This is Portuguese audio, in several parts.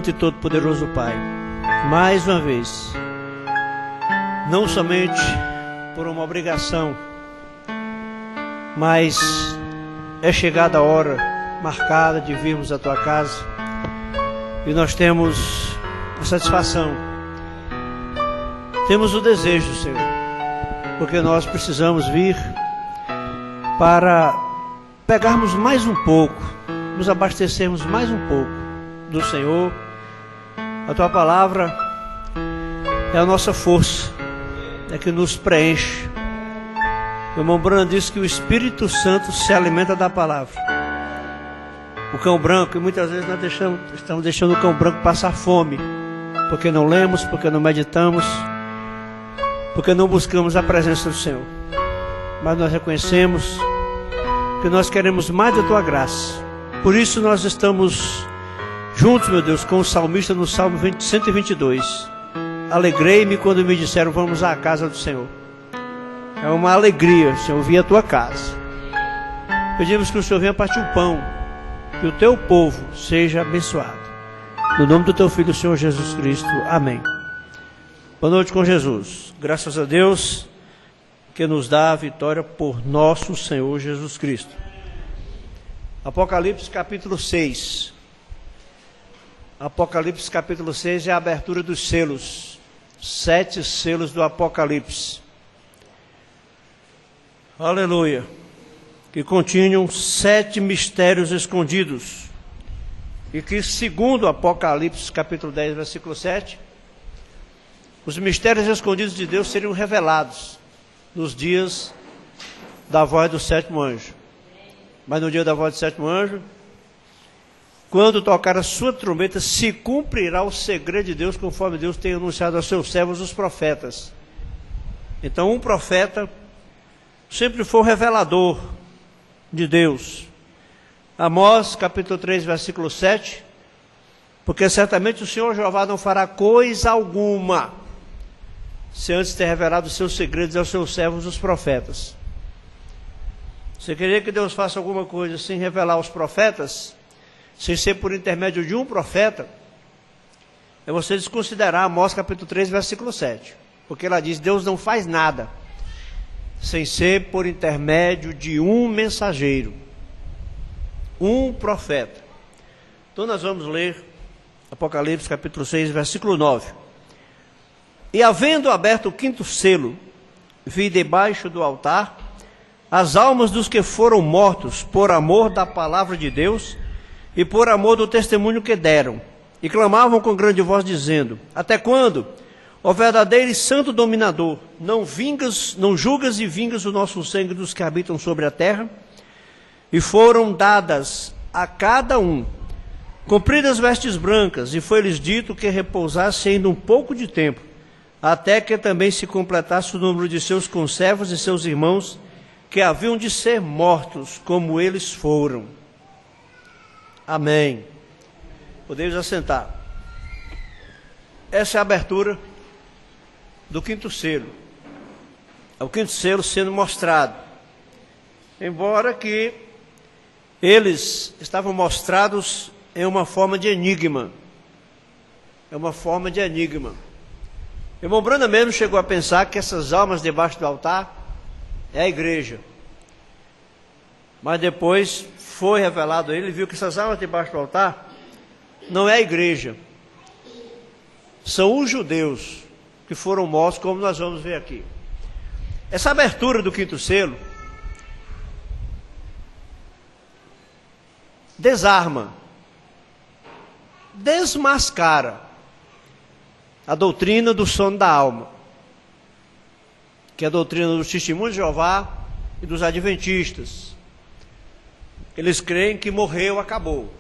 Santo e Todo-Poderoso Pai, mais uma vez, não somente por uma obrigação, mas é chegada a hora marcada de virmos à Tua casa, e nós temos a satisfação, temos o desejo, Senhor, porque nós precisamos vir para pegarmos mais um pouco, nos abastecermos mais um pouco do Senhor. A Tua palavra é a nossa força, é que nos preenche. O irmão Bruno disse que o Espírito Santo se alimenta da palavra. O cão branco, e muitas vezes nós estamos deixando o cão branco passar fome, porque não lemos, porque não meditamos, porque não buscamos a presença do Senhor. Mas nós reconhecemos que nós queremos mais da Tua graça. Por isso nós estamos juntos, meu Deus, com o salmista no Salmo 122. Alegrei-me quando me disseram, vamos à casa do Senhor. É uma alegria, Senhor, vir à Tua casa. Pedimos que o Senhor venha partir o pão, que o Teu povo seja abençoado. No nome do Teu Filho, Senhor Jesus Cristo. Amém. Boa noite com Jesus. Graças a Deus que nos dá a vitória por nosso Senhor Jesus Cristo. Apocalipse capítulo 6. Apocalipse capítulo 6 é a abertura dos selos. 7 selos do Apocalipse. Aleluia. Que continham 7 mistérios escondidos. E que, segundo Apocalipse capítulo 10, versículo 7, os mistérios escondidos de Deus seriam revelados nos dias da voz do sétimo anjo. Mas no dia da voz do sétimo anjo, quando tocar a sua trombeta, se cumprirá o segredo de Deus, conforme Deus tem anunciado aos seus servos, os profetas. Então, um profeta sempre foi o revelador de Deus. Amós, capítulo 3, versículo 7, porque certamente o Senhor Jeová não fará coisa alguma, se antes ter revelado os seus segredos aos seus servos, os profetas. Você queria que Deus faça alguma coisa sem revelar aos profetas, sem ser por intermédio de um profeta, é você desconsiderar Amós capítulo 3, versículo 7. Porque ela diz, Deus não faz nada sem ser por intermédio de um mensageiro, um profeta. Então nós vamos ler Apocalipse capítulo 6, versículo 9. E havendo aberto o 5º selo, vi debaixo do altar as almas dos que foram mortos por amor da palavra de Deus e por amor do testemunho que deram, e clamavam com grande voz, dizendo, até quando, ó verdadeiro e santo dominador, não julgas e vingas o nosso sangue dos que habitam sobre a terra? E foram dadas a cada um compridas vestes brancas, e foi-lhes dito que repousasse ainda um pouco de tempo, até que também se completasse o número de seus conservos e seus irmãos, que haviam de ser mortos, como eles foram. Amém. Podemos assentar. Essa é a abertura do 5º selo. É o 5º selo sendo mostrado. Embora que eles estavam mostrados em uma forma de enigma. É uma forma de enigma. O irmão Branham mesmo chegou a pensar que essas almas debaixo do altar é a igreja. Mas depois foi revelado a ele, viu que essas almas debaixo do altar não é a igreja. São os judeus que foram mortos, como nós vamos ver aqui. Essa abertura do 5º selo desarma, desmascara a doutrina do sono da alma, que é a doutrina dos testemunhos de Jeová e dos adventistas. Eles creem que morreu, acabou.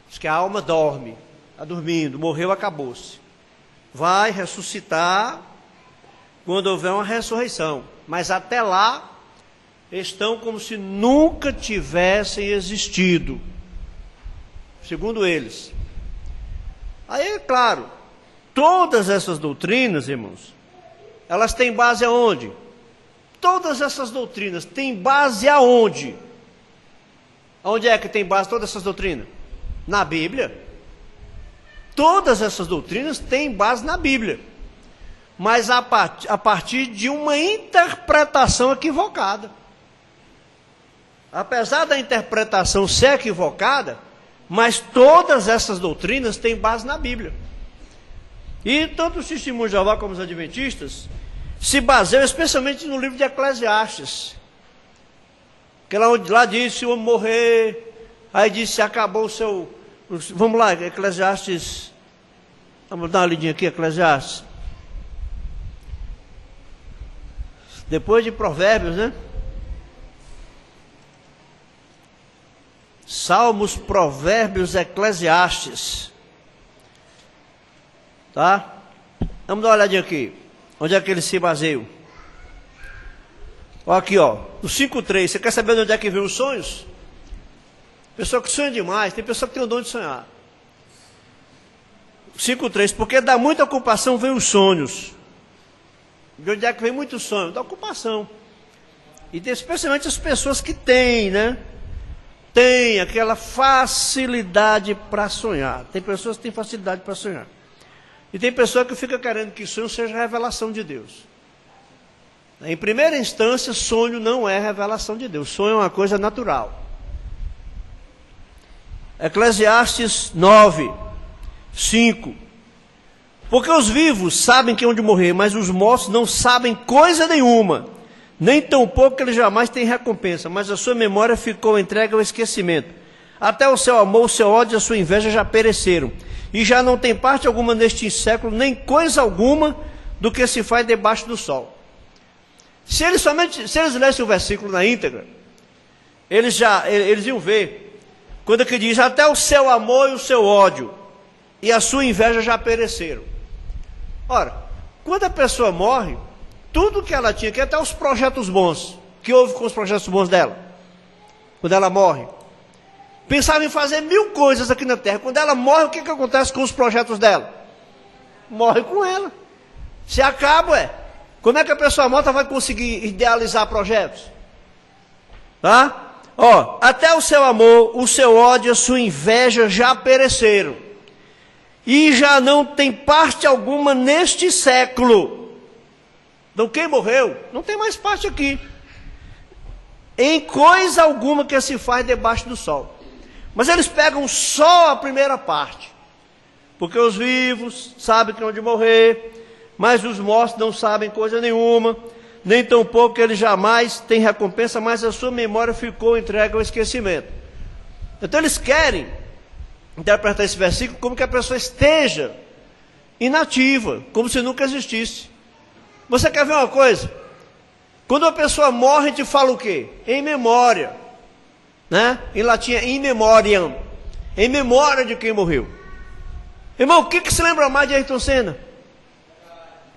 Diz que a alma dorme, está dormindo, morreu, acabou-se. Vai ressuscitar quando houver uma ressurreição. Mas até lá, estão como se nunca tivessem existido. Segundo eles. Aí, é claro, todas essas doutrinas, irmãos, elas têm base aonde? Todas essas doutrinas têm base aonde? Onde é que tem base todas essas doutrinas? Na Bíblia. Todas essas doutrinas têm base na Bíblia, mas a partir de uma interpretação equivocada. Apesar da interpretação ser equivocada, mas todas essas doutrinas têm base na Bíblia. E tanto os testemunhos de Jeová como os adventistas se baseiam especialmente no livro de Eclesiastes. Que lá diz, se o homem morrer, aí diz, se acabou o seu... Vamos lá, Eclesiastes... Vamos dar uma lidinha aqui, Eclesiastes. Depois de Provérbios, né? Salmos, Provérbios, Eclesiastes. Tá? Vamos dar uma olhadinha aqui. Onde é que eles se baseiam? Ó, aqui, ó. No 5:3. Você quer saber de onde é que vem os sonhos? Pessoa que sonha demais. Tem pessoa que tem o dom de sonhar. 5:3. Porque dá muita ocupação vem os sonhos. De onde é que vem muito sonho? Da ocupação. E especialmente as pessoas que têm, né? Tem aquela facilidade para sonhar. Tem pessoas que têm facilidade para sonhar. E tem pessoa que fica querendo que sonho seja revelação de Deus. Em primeira instância, sonho não é revelação de Deus. Sonho é uma coisa natural. Eclesiastes 9:5. Porque os vivos sabem que hão de morrer, mas os mortos não sabem coisa nenhuma, nem tampouco que eles jamais têm recompensa, mas a sua memória ficou entregue ao esquecimento. Até o seu amor, o seu ódio e a sua inveja já pereceram, e já não tem parte alguma neste século, nem coisa alguma do que se faz debaixo do sol. Se eles lessem o versículo na íntegra, eles iam ver, quando que diz, até o seu amor e o seu ódio, e a sua inveja já pereceram. Ora, quando a pessoa morre, tudo que ela tinha, que até os projetos bons, que houve com os projetos bons dela, quando ela morre, pensava em fazer 1000 coisas aqui na terra. Quando ela morre, o que acontece com os projetos dela? Morre com ela. Se acaba, como é que a pessoa morta vai conseguir idealizar projetos? Tá? Ó, até o seu amor, o seu ódio, a sua inveja já pereceram. E já não tem parte alguma neste século. Então quem morreu, não tem mais parte aqui. Em coisa alguma que se faz debaixo do sol. Mas eles pegam só a primeira parte. Porque os vivos sabem que hão de morrer, mas os mortos não sabem coisa nenhuma, nem tampouco que eles jamais têm recompensa, mas a sua memória ficou entregue ao esquecimento. Então eles querem interpretar esse versículo como que a pessoa esteja inativa, como se nunca existisse. Você quer ver uma coisa? Quando a pessoa morre, a gente fala o quê? Em memória, né? Em latim é in memoriam, em memória de quem morreu. Irmão, o que se lembra mais de Ayrton Senna?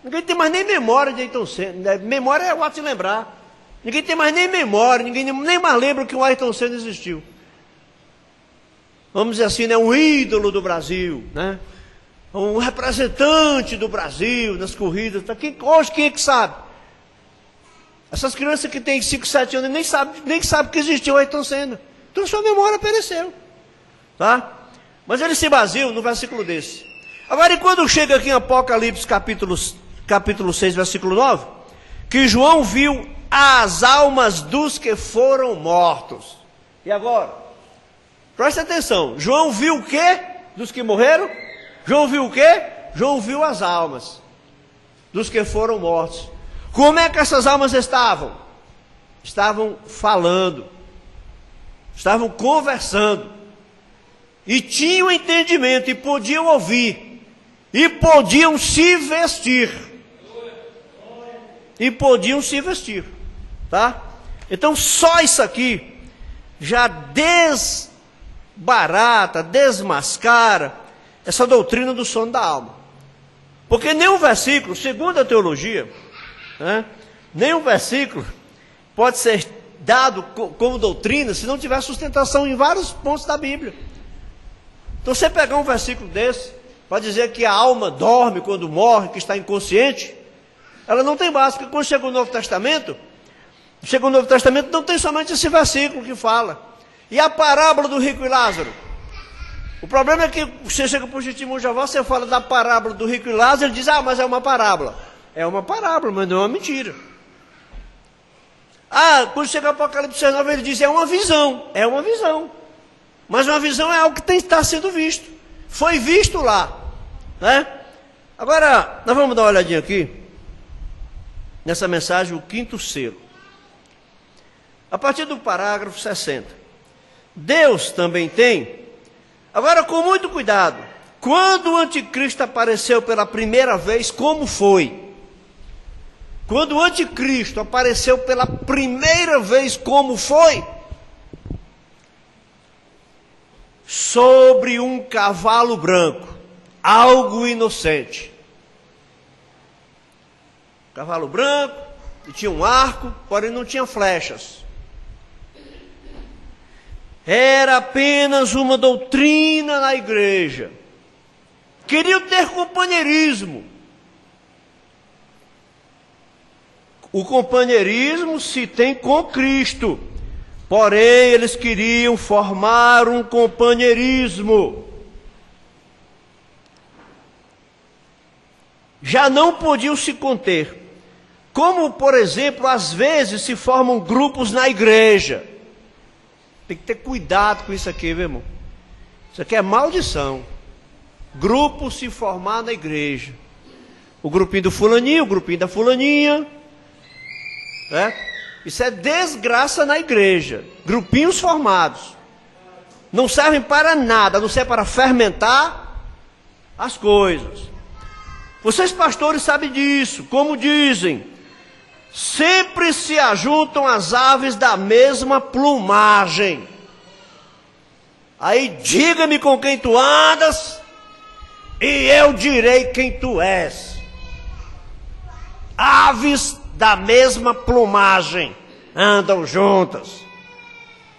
Ninguém tem mais nem memória de Ayrton Senna. Memória é o ato de lembrar. Ninguém tem mais nem memória, ninguém nem mais lembra que o Ayrton Senna existiu. Vamos dizer assim, né? Um ídolo do Brasil, né? Um representante do Brasil nas corridas. Hoje quem é que sabe? Essas crianças que têm 5, 7 anos nem sabem que existiu o Ayrton Senna. Então sua memória pereceu. Tá? Mas eles se baseiam no versículo desse. Agora, e quando chega aqui em Apocalipse capítulo 6, versículo 9, que João viu as almas dos que foram mortos. E agora? Presta atenção, João viu o quê? Dos que morreram? João viu o quê? João viu as almas dos que foram mortos. Como é que essas almas estavam? Estavam falando, estavam conversando, e tinham entendimento, e podiam ouvir, e podiam se vestir. E podiam se vestir, tá? Então só isso aqui já desmascara essa doutrina do sono da alma. Porque nenhum versículo, segundo a teologia, né, nenhum versículo pode ser dado como doutrina se não tiver sustentação em vários pontos da Bíblia. Então você pegar um versículo desse para dizer que a alma dorme quando morre, que está inconsciente, ela não tem base, porque quando chega o Novo Testamento não tem somente esse versículo que fala. E a parábola do rico e Lázaro? O problema é que você chega para o testemunho de Jeová, você fala da parábola do rico e Lázaro, ele diz, mas é uma parábola. É uma parábola, mas não é uma mentira. Quando chega o Apocalipse 19, ele diz, é uma visão. É uma visão. Mas uma visão é algo que está sendo visto. Foi visto lá. Né? Agora, nós vamos dar uma olhadinha aqui, nessa mensagem, o 5º selo. A partir do parágrafo 60. Deus também tem, agora com muito cuidado, quando o anticristo apareceu pela primeira vez, como foi? Quando o anticristo apareceu pela primeira vez, como foi? Sobre um cavalo branco, algo inocente. Cavalo branco, e tinha um arco, porém não tinha flechas. Era apenas uma doutrina na igreja. Queriam ter companheirismo. O companheirismo se tem com Cristo. Porém, eles queriam formar um companheirismo. Já não podiam se conter. Como, por exemplo, às vezes se formam grupos na igreja. Tem que ter cuidado com isso aqui, meu irmão. Isso aqui é maldição. Grupo se formar na igreja. O grupinho do fulaninho, o grupinho da fulaninha. Isso é desgraça na igreja. Grupinhos formados. Não servem para nada, não servem para fermentar as coisas. Vocês pastores sabem disso. Como dizem, sempre se ajuntam as aves da mesma plumagem. Aí diga-me com quem tu andas, e eu direi quem tu és. Aves da mesma plumagem andam juntas.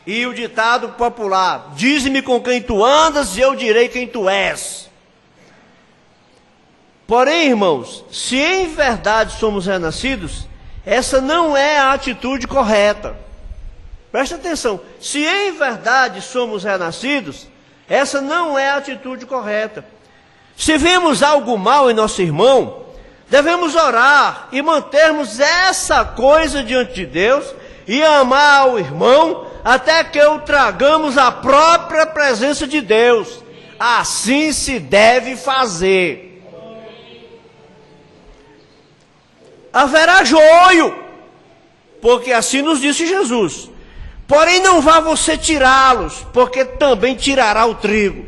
E o ditado popular, dize-me com quem tu andas, e eu direi quem tu és. Porém, irmãos, se em verdade somos renascidos, essa não é a atitude correta. Presta atenção. Se em verdade somos renascidos, essa não é a atitude correta. Se vemos algo mal em nosso irmão, devemos orar e mantermos essa coisa diante de Deus e amar o irmão até que o tragamos à própria presença de Deus. Assim se deve fazer. Haverá joio, porque assim nos disse Jesus. Porém não vá você tirá-los, porque também tirará o trigo.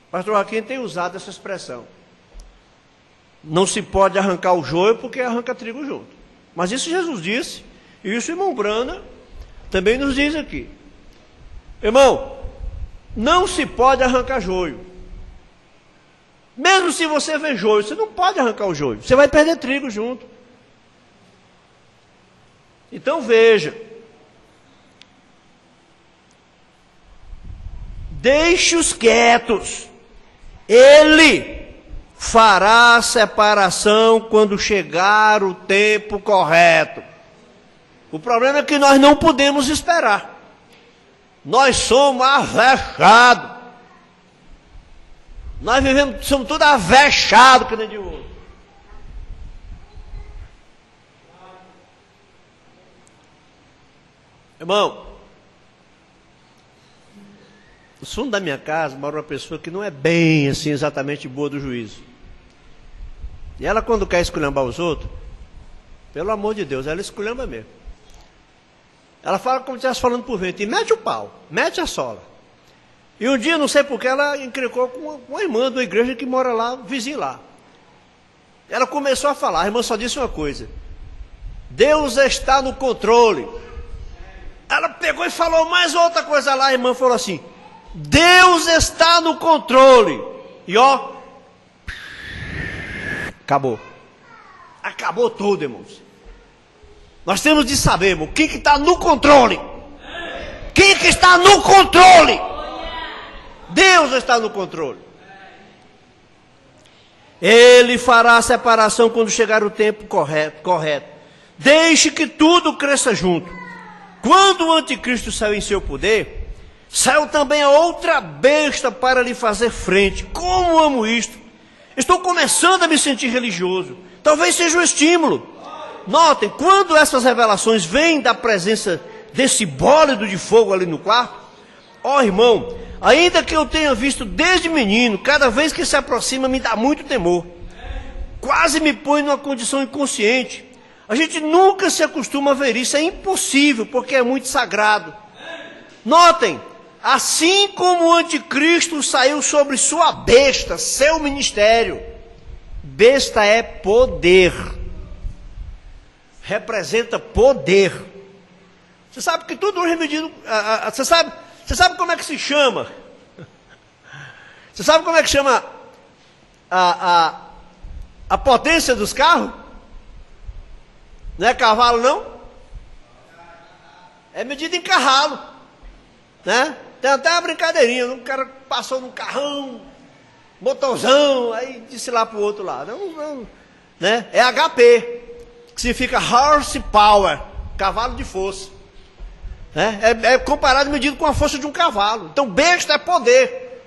Pastor Joaquim tem usado essa expressão. Não se pode arrancar o joio, porque arranca trigo junto. Mas isso Jesus disse, e isso o irmão Brana também nos diz aqui. Irmão, não se pode arrancar joio. Mesmo se você vê joio, você não pode arrancar o joio. Você vai perder trigo junto. Então veja. Deixe-os quietos. Ele fará a separação quando chegar o tempo correto. O problema é que nós não podemos esperar. Nós somos avechados. Nós vivemos, somos todos avechados que nem de ouro. Irmão, no fundo da minha casa mora uma pessoa que não é bem assim exatamente boa do juízo. E ela, quando quer esculhambar os outros, pelo amor de Deus, ela esculhamba mesmo. Ela fala como se estivesse falando por vento, e mete o pau, mete a sola. E um dia, não sei porquê, ela encrencou com uma irmã da igreja que mora lá, vizinho lá. Ela começou a falar, a irmã só disse uma coisa: Deus está no controle. Ela pegou e falou mais outra coisa lá, a irmã falou assim: Deus está no controle. E ó, acabou. Acabou tudo, irmãos. Nós temos de saber, irmão, quem que está no controle. Quem que está no controle? Deus está no controle. Ele fará a separação quando chegar o tempo correto. Deixe que tudo cresça junto. Quando o anticristo sair em seu poder, saiu também a outra besta para lhe fazer frente. Como amo isto! Estou começando a me sentir religioso. Talvez seja um estímulo. Notem, quando essas revelações vêm da presença desse bólido de fogo ali no quarto, ó irmão, ainda que eu tenha visto desde menino, cada vez que se aproxima me dá muito temor. Quase me põe numa condição inconsciente. A gente nunca se acostuma a ver isso, é impossível, porque é muito sagrado. Notem, assim como o anticristo saiu sobre sua besta, seu ministério, besta é poder, representa poder. Você sabe que tudo é medido, você sabe como é que se chama? Você sabe como é que chama a potência dos carros? Não é cavalo, não? É medida em carralo, né? Tem até uma brincadeirinha, um cara passou num carrão, motorzão, aí disse lá para o outro lado, não, né? É HP, que significa horsepower, cavalo de força, né? É comparado e medido com a força de um cavalo. Então besta é poder.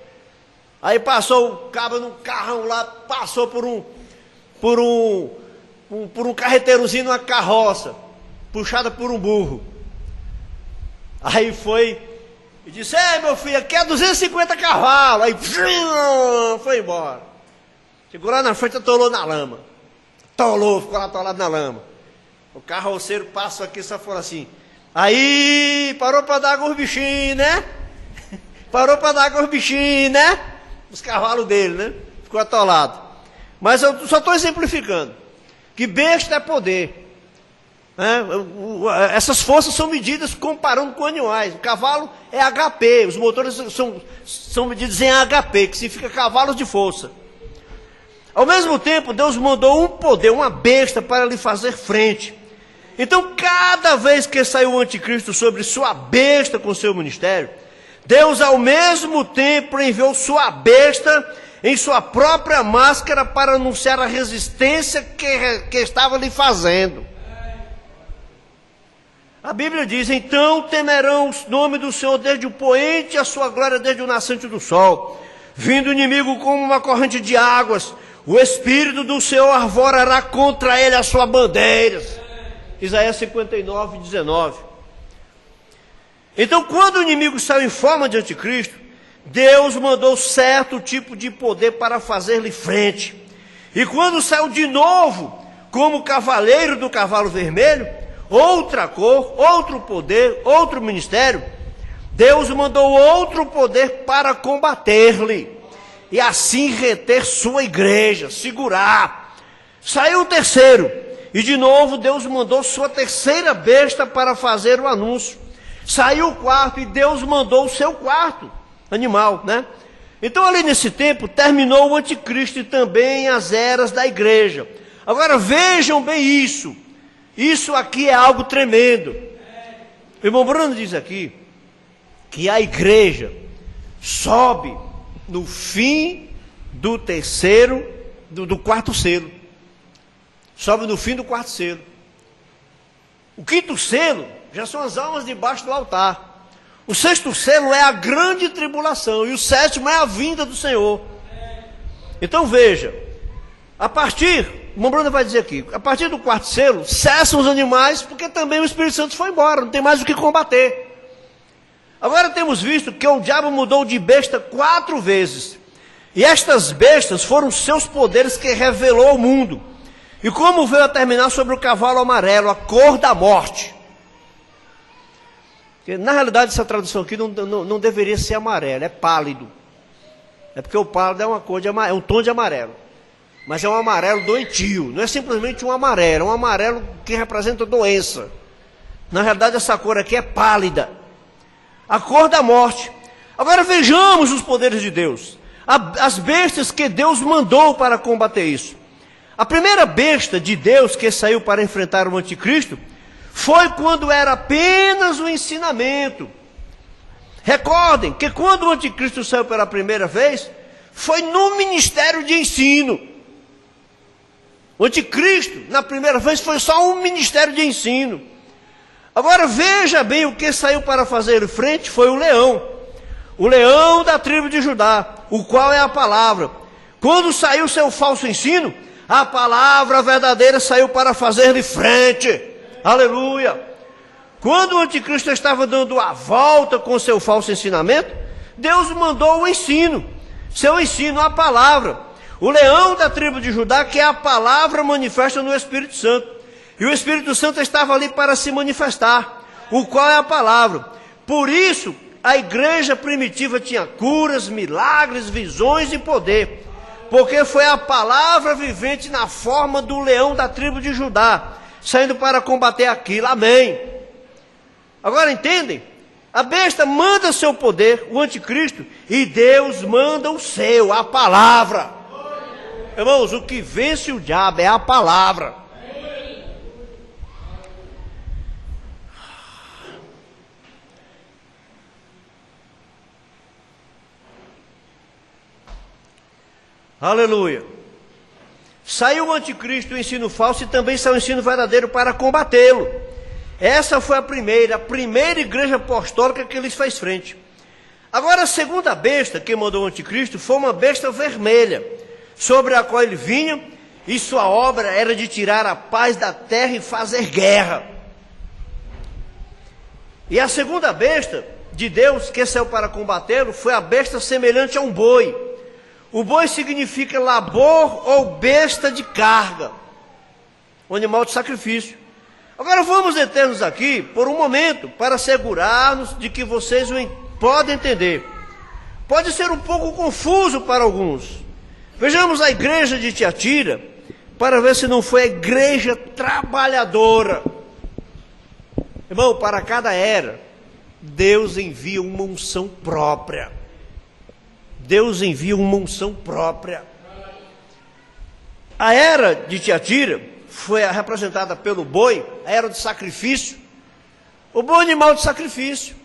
Aí passou o cabra num carrão lá, passou por um carreteirozinho numa carroça, puxada por um burro. Aí foi e disse: ei, meu filho, aqui é 250 cavalos. Aí foi embora. Chegou lá na frente, atolou na lama. Ficou lá atolado na lama. O carroceiro passou aqui e só falou assim: aí, parou para dar água aos bichinhos, né? Parou para dar água aos bichinhos, né? Os cavalos dele, né? Ficou atolado. Mas eu só estou exemplificando que besta é poder. Essas forças são medidas comparando com animais. O cavalo é HP, os motores são medidos em HP, que significa cavalos de força. Ao mesmo tempo, Deus mandou um poder, uma besta, para lhe fazer frente. Então, cada vez que saiu o anticristo sobre sua besta com seu ministério, Deus ao mesmo tempo enviou sua besta em sua própria máscara para anunciar a resistência que estava lhe fazendo. A Bíblia diz: então temerão o nome do Senhor desde o poente, a sua glória desde o nascente do sol. Vindo o inimigo como uma corrente de águas, o Espírito do Senhor arvorará contra ele a sua bandeira. Isaías 59, 19. Então, quando o inimigo saiu em forma de anticristo, Deus mandou certo tipo de poder para fazer-lhe frente. E quando saiu de novo, como cavaleiro do cavalo vermelho, outra cor, outro poder, outro ministério, Deus mandou outro poder para combater-lhe, e assim reter sua igreja, segurar. Saiu o terceiro, e de novo Deus mandou sua terceira besta para fazer o anúncio. Saiu o quarto, e Deus mandou o seu quarto animal, né? Então ali nesse tempo terminou o anticristo e também as eras da igreja. Agora vejam bem isso. Isso aqui é algo tremendo. O irmão Bruno diz aqui que a igreja sobe no fim do terceiro, do quarto selo. Sobe no fim do quarto selo. O quinto selo já são as almas debaixo do altar. O sexto selo é a grande tribulação. E o sétimo é a vinda do Senhor. Então veja, o irmão Bruno vai dizer aqui, a partir do quarto selo, cessam os animais, porque também o Espírito Santo foi embora, não tem mais o que combater. Agora temos visto que o diabo mudou de besta 4 vezes. E estas bestas foram seus poderes que revelou ao mundo. E como veio a terminar sobre o cavalo amarelo, a cor da morte. Na realidade, essa tradução aqui não deveria ser amarelo, é pálido. É porque o pálido é uma cor de amarelo, é um tom de amarelo. Mas é um amarelo doentio, não é simplesmente um amarelo, é um amarelo que representa doença. Na realidade, essa cor aqui é pálida. A cor da morte. Agora vejamos os poderes de Deus. As bestas que Deus mandou para combater isso. A primeira besta de Deus que saiu para enfrentar o anticristo foi quando era apenas o ensinamento. Recordem que quando o anticristo saiu pela primeira vez, foi no ministério de ensino. O anticristo, na primeira vez, foi só um ministério de ensino. Agora veja bem, o que saiu para fazer frente foi o leão. o leão da tribo de Judá, o qual é a palavra. Quando saiu seu falso ensino, a palavra verdadeira saiu para fazer-lhe frente. Aleluia! Quando o anticristo estava dando a volta com seu falso ensinamento, Deus mandou o ensino, seu ensino, a palavra. O leão da tribo de Judá, que é a palavra manifesta no Espírito Santo. E o Espírito Santo estava ali para se manifestar, o qual é a palavra. Por isso, a igreja primitiva tinha curas, milagres, visões e poder, porque foi a palavra vivente na forma do leão da tribo de Judá, saindo para combater aquilo. Amém. Agora entendem? A besta manda seu poder, o anticristo, e Deus manda o seu, a palavra. Irmãos, o que vence o diabo é a palavra. Aleluia. Saiu o anticristo, o ensino falso, e também saiu o ensino verdadeiro para combatê-lo. Essa foi a primeira igreja apostólica que lhes fez frente. Agora, a segunda besta que mandou o anticristo foi uma besta vermelha, sobre a qual ele vinha, e sua obra era de tirar a paz da terra e fazer guerra. E a segunda besta de Deus que saiu para combatê-lo foi a besta semelhante a um boi. O boi significa labor ou besta de carga, um animal de sacrifício. Agora vamos deter-nos aqui por um momento para assegurar-nos de que vocês podem entender. Pode ser um pouco confuso para alguns. Vejamos a igreja de Tiatira para ver se não foi a igreja trabalhadora. Irmão, para cada era, Deus envia uma unção própria. Deus envia uma unção própria. A era de Tiatira foi representada pelo boi, a era de sacrifício. O boi é um animal de sacrifício.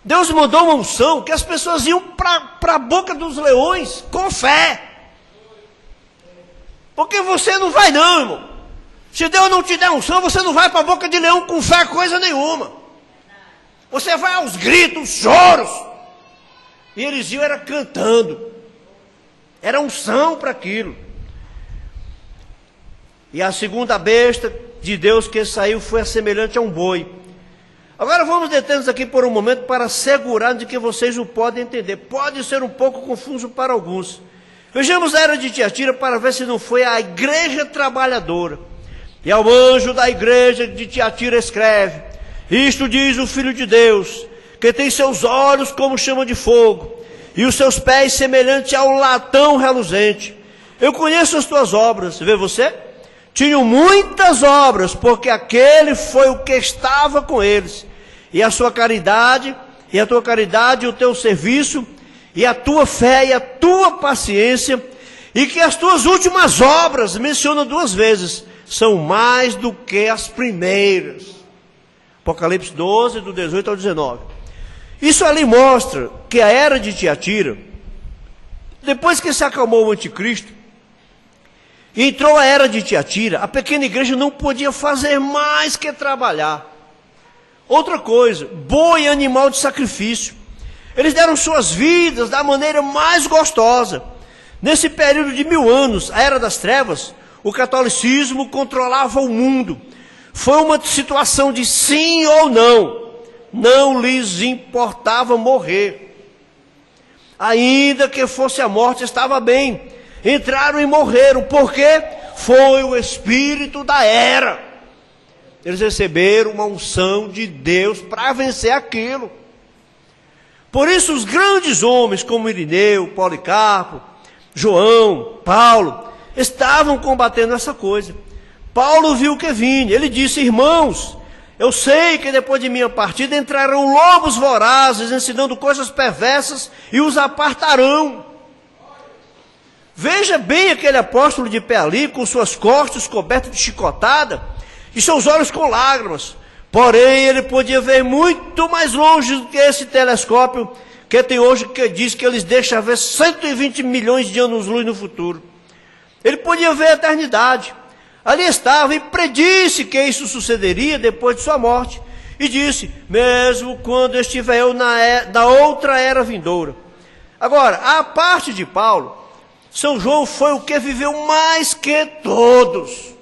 Deus mandou uma unção que as pessoas iam para a boca dos leões com fé. Porque você não vai não, irmão. Se Deus não te der unção, você não vai para a boca de leão com fé coisa nenhuma. Você vai aos gritos, choros. E eles iam era cantando. Era unção para aquilo. E a segunda besta de Deus que saiu foi semelhante a um boi. Agora vamos deter-nos aqui por um momento para assegurar de que vocês o podem entender. Pode ser um pouco confuso para alguns. Vejamos a era de Tiatira para ver se não foi a igreja trabalhadora. E ao anjo da igreja de Tiatira escreve: isto diz o Filho de Deus, que tem seus olhos como chama de fogo, e os seus pés semelhante ao latão reluzente. Eu conheço as tuas obras, vê você? Tinham muitas obras, porque aquele foi o que estava com eles. E a sua caridade, e a tua caridade, e o teu serviço, e a tua fé, e a tua paciência, e que as tuas últimas obras, menciona 2 vezes, são mais do que as primeiras. Apocalipse 12, do 18 ao 19. Isso ali mostra que a era de Tiatira, depois que se acalmou o anticristo, e entrou a era de Tiatira, a pequena igreja não podia fazer mais que trabalhar. Outra coisa, boi é animal de sacrifício. Eles deram suas vidas da maneira mais gostosa. Nesse período de 1000 anos, a era das trevas, o catolicismo controlava o mundo. Foi uma situação de sim ou não. Não lhes importava morrer. Ainda que fosse a morte, estava bem. Entraram e morreram, porque foi o espírito da era. Eles receberam uma unção de Deus para vencer aquilo. Por isso os grandes homens como Irineu, Policarpo, João, Paulo, estavam combatendo essa coisa. Paulo viu que vinha, ele disse: irmãos, eu sei que depois de minha partida entrarão lobos vorazes, ensinando coisas perversas, e os apartarão. Veja bem aquele apóstolo de pé ali, com suas costas cobertas de chicotada, e seus olhos com lágrimas. Porém, ele podia ver muito mais longe do que esse telescópio que tem hoje, que diz que eles deixam ver 120 milhões de anos-luz no futuro. Ele podia ver a eternidade. Ali estava e predisse que isso sucederia depois de sua morte. E disse: mesmo quando estiver eu da outra era vindoura. Agora, a parte de Paulo, São João foi o que viveu mais que todos.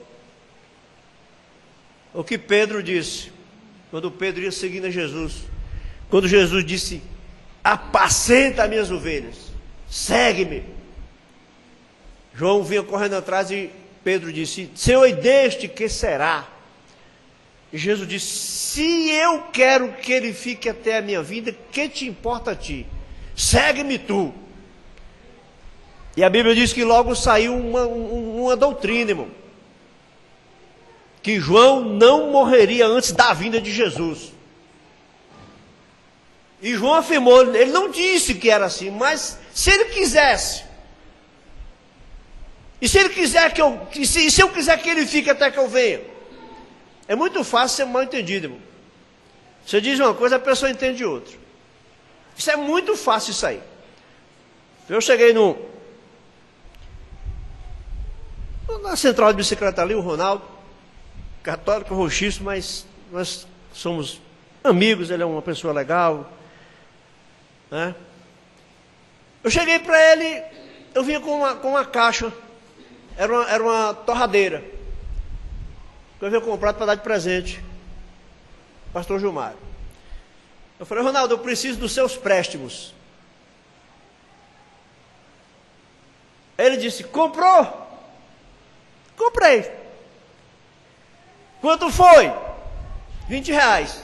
O que Pedro disse, quando Pedro ia seguindo a Jesus, quando Jesus disse: apacenta as minhas ovelhas, segue-me. João vinha correndo atrás e Pedro disse: Senhor, e deste que será? E Jesus disse: se eu quero que ele fique até a minha vinda, que te importa a ti? Segue-me tu. E a Bíblia diz que logo saiu uma doutrina, irmão, que João não morreria antes da vinda de Jesus. E João afirmou, ele não disse que era assim, mas se ele quisesse, e se ele quiser se eu quiser que ele fique até que eu venha, é muito fácil ser mal entendido, irmão. Você diz uma coisa, a pessoa entende outra. Isso é muito fácil isso aí. Eu cheguei na central de bicicleta ali, o Ronaldo, católico, roxiço, mas nós somos amigos, ele é uma pessoa legal, né? Eu cheguei para ele, eu vinha com uma caixa, era uma torradeira, que eu vinha comprar para dar de presente, pastor Gilmar. Eu falei: Ronaldo, eu preciso dos seus préstimos. Ele disse: comprou? Comprei. Quanto foi? 20 reais.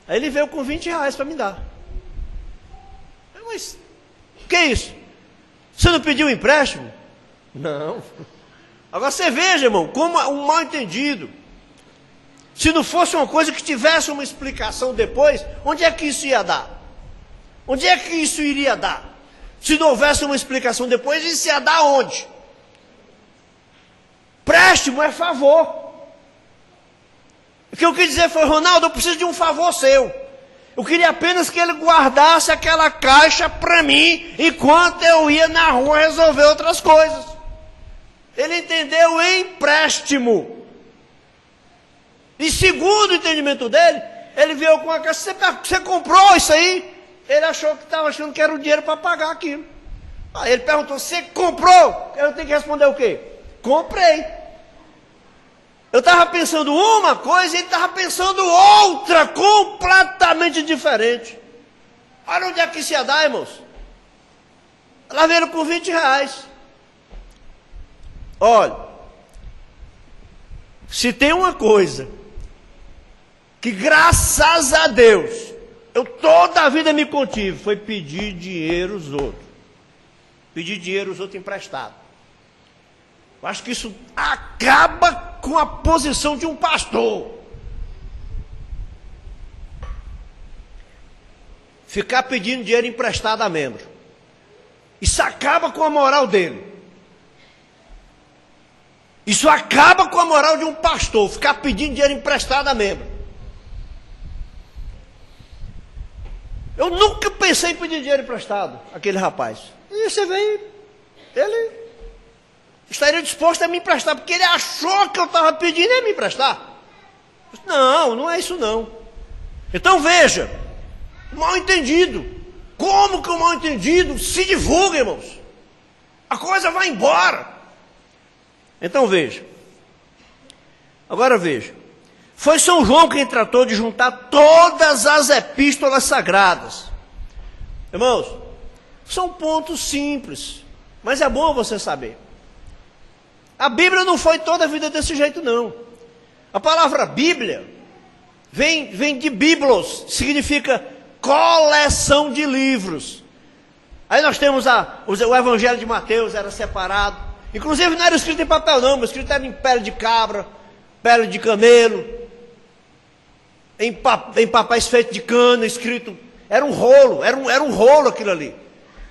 Aí ele veio com 20 reais para me dar. Mas, o que é isso? Você não pediu um empréstimo? Não. Agora você veja, irmão, como um mal entendido. Se não fosse uma coisa que tivesse uma explicação depois, onde é que isso ia dar? Onde é que isso iria dar? Se não houvesse uma explicação depois, isso ia dar onde? Préstimo é favor. O que eu quis dizer foi: Ronaldo, eu preciso de um favor seu. Eu queria apenas que ele guardasse aquela caixa para mim, enquanto eu ia na rua resolver outras coisas. Ele entendeu empréstimo. E segundo o entendimento dele, ele veio com a caixa: você comprou isso aí? Ele achou que estava achando que era o dinheiro para pagar aquilo. Aí ele perguntou: você comprou? Eu tenho que responder o quê? Comprei. Eu estava pensando uma coisa e ele estava pensando outra, completamente diferente. Olha onde é que isso ia dar, irmãos. Lá veio com 20 reais. Olha, se tem uma coisa que, graças a Deus, eu toda a vida me contive, foi pedir dinheiro aos outros. Pedir dinheiro aos outros emprestado. Eu acho que isso acaba com a posição de um pastor. Ficar pedindo dinheiro emprestado a membro. Isso acaba com a moral dele. Isso acaba com a moral de um pastor, ficar pedindo dinheiro emprestado a membro. Eu nunca pensei em pedir dinheiro emprestado àquele rapaz. E você vem, ele estaria disposto a me emprestar, porque ele achou que eu estava pedindo e ia me emprestar. Não, não é isso não. Então veja, mal entendido. Como que o mal entendido se divulga, irmãos? A coisa vai embora. Então veja. Agora veja. Foi São João quem tratou de juntar todas as epístolas sagradas. Irmãos, são pontos simples, mas é bom você saber. A Bíblia não foi toda a vida desse jeito, não. A palavra Bíblia vem de biblos, significa coleção de livros. Aí nós temos o Evangelho de Mateus, era separado. Inclusive não era escrito em papel não, mas escrito era em pele de cabra, pele de camelo, em papéis feitos de cana, escrito. Era um rolo, era um rolo aquilo ali.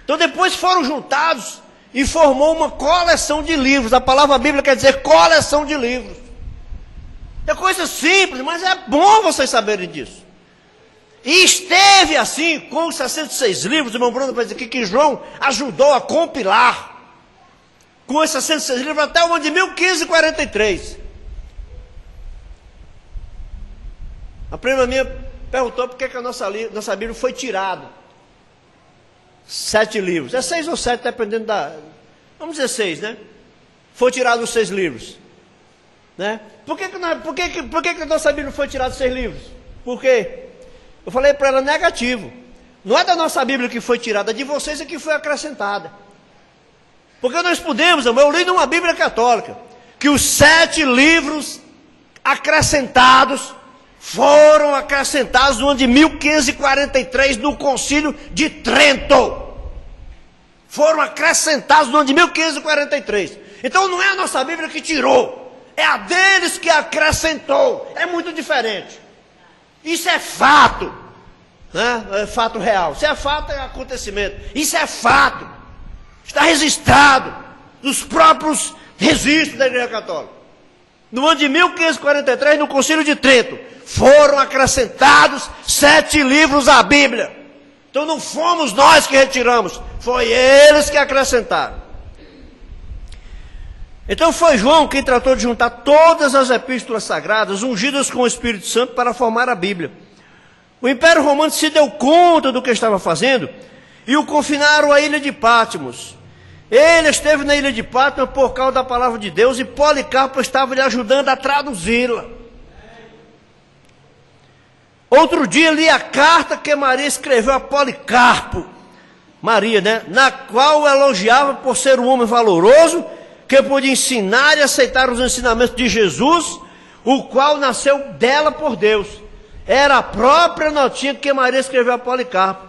Então depois foram juntados e formou uma coleção de livros. A palavra Bíblia quer dizer coleção de livros. É coisa simples, mas é bom vocês saberem disso. E esteve assim com os 66 livros. O irmão Bruno vai dizer aqui que João ajudou a compilar com os 66 livros até o ano de 1543. prima minha perguntou por que a nossa Bíblia foi tirada. 7 livros. É 6 ou 7, dependendo da... Vamos dizer 6, né? Foi tirado os 6 livros. Né? Por que a nossa Bíblia foi tirada os 6 livros? Por quê? Eu falei para ela, negativo. Não é da nossa Bíblia que foi tirada, é de vocês é que foi acrescentada. Porque nós podemos, eu li numa Bíblia católica, que os 7 livros acrescentados foram acrescentados no ano de 1543 no Concílio de Trento. Foram acrescentados no ano de 1543. Então não é a nossa Bíblia que tirou, é a deles que acrescentou. É muito diferente. Isso é fato, né? É fato real. Se é fato, é acontecimento. Isso é fato. Está registrado nos próprios registros da Igreja Católica. No ano de 1543, no Concílio de Trento, foram acrescentados 7 livros à Bíblia. Então não fomos nós que retiramos, foi eles que acrescentaram. Então foi João quem tratou de juntar todas as epístolas sagradas, ungidas com o Espírito Santo, para formar a Bíblia. O Império Romano se deu conta do que estava fazendo e o confinaram à ilha de Patmos. Ele esteve na ilha de Patmos por causa da palavra de Deus e Policarpo estava lhe ajudando a traduzi-la. Outro dia li a carta que Maria escreveu a Policarpo, Maria, né? Na qual elogiava por ser um homem valoroso, que podia ensinar e aceitar os ensinamentos de Jesus, o qual nasceu dela por Deus. Era a própria notinha que Maria escreveu a Policarpo.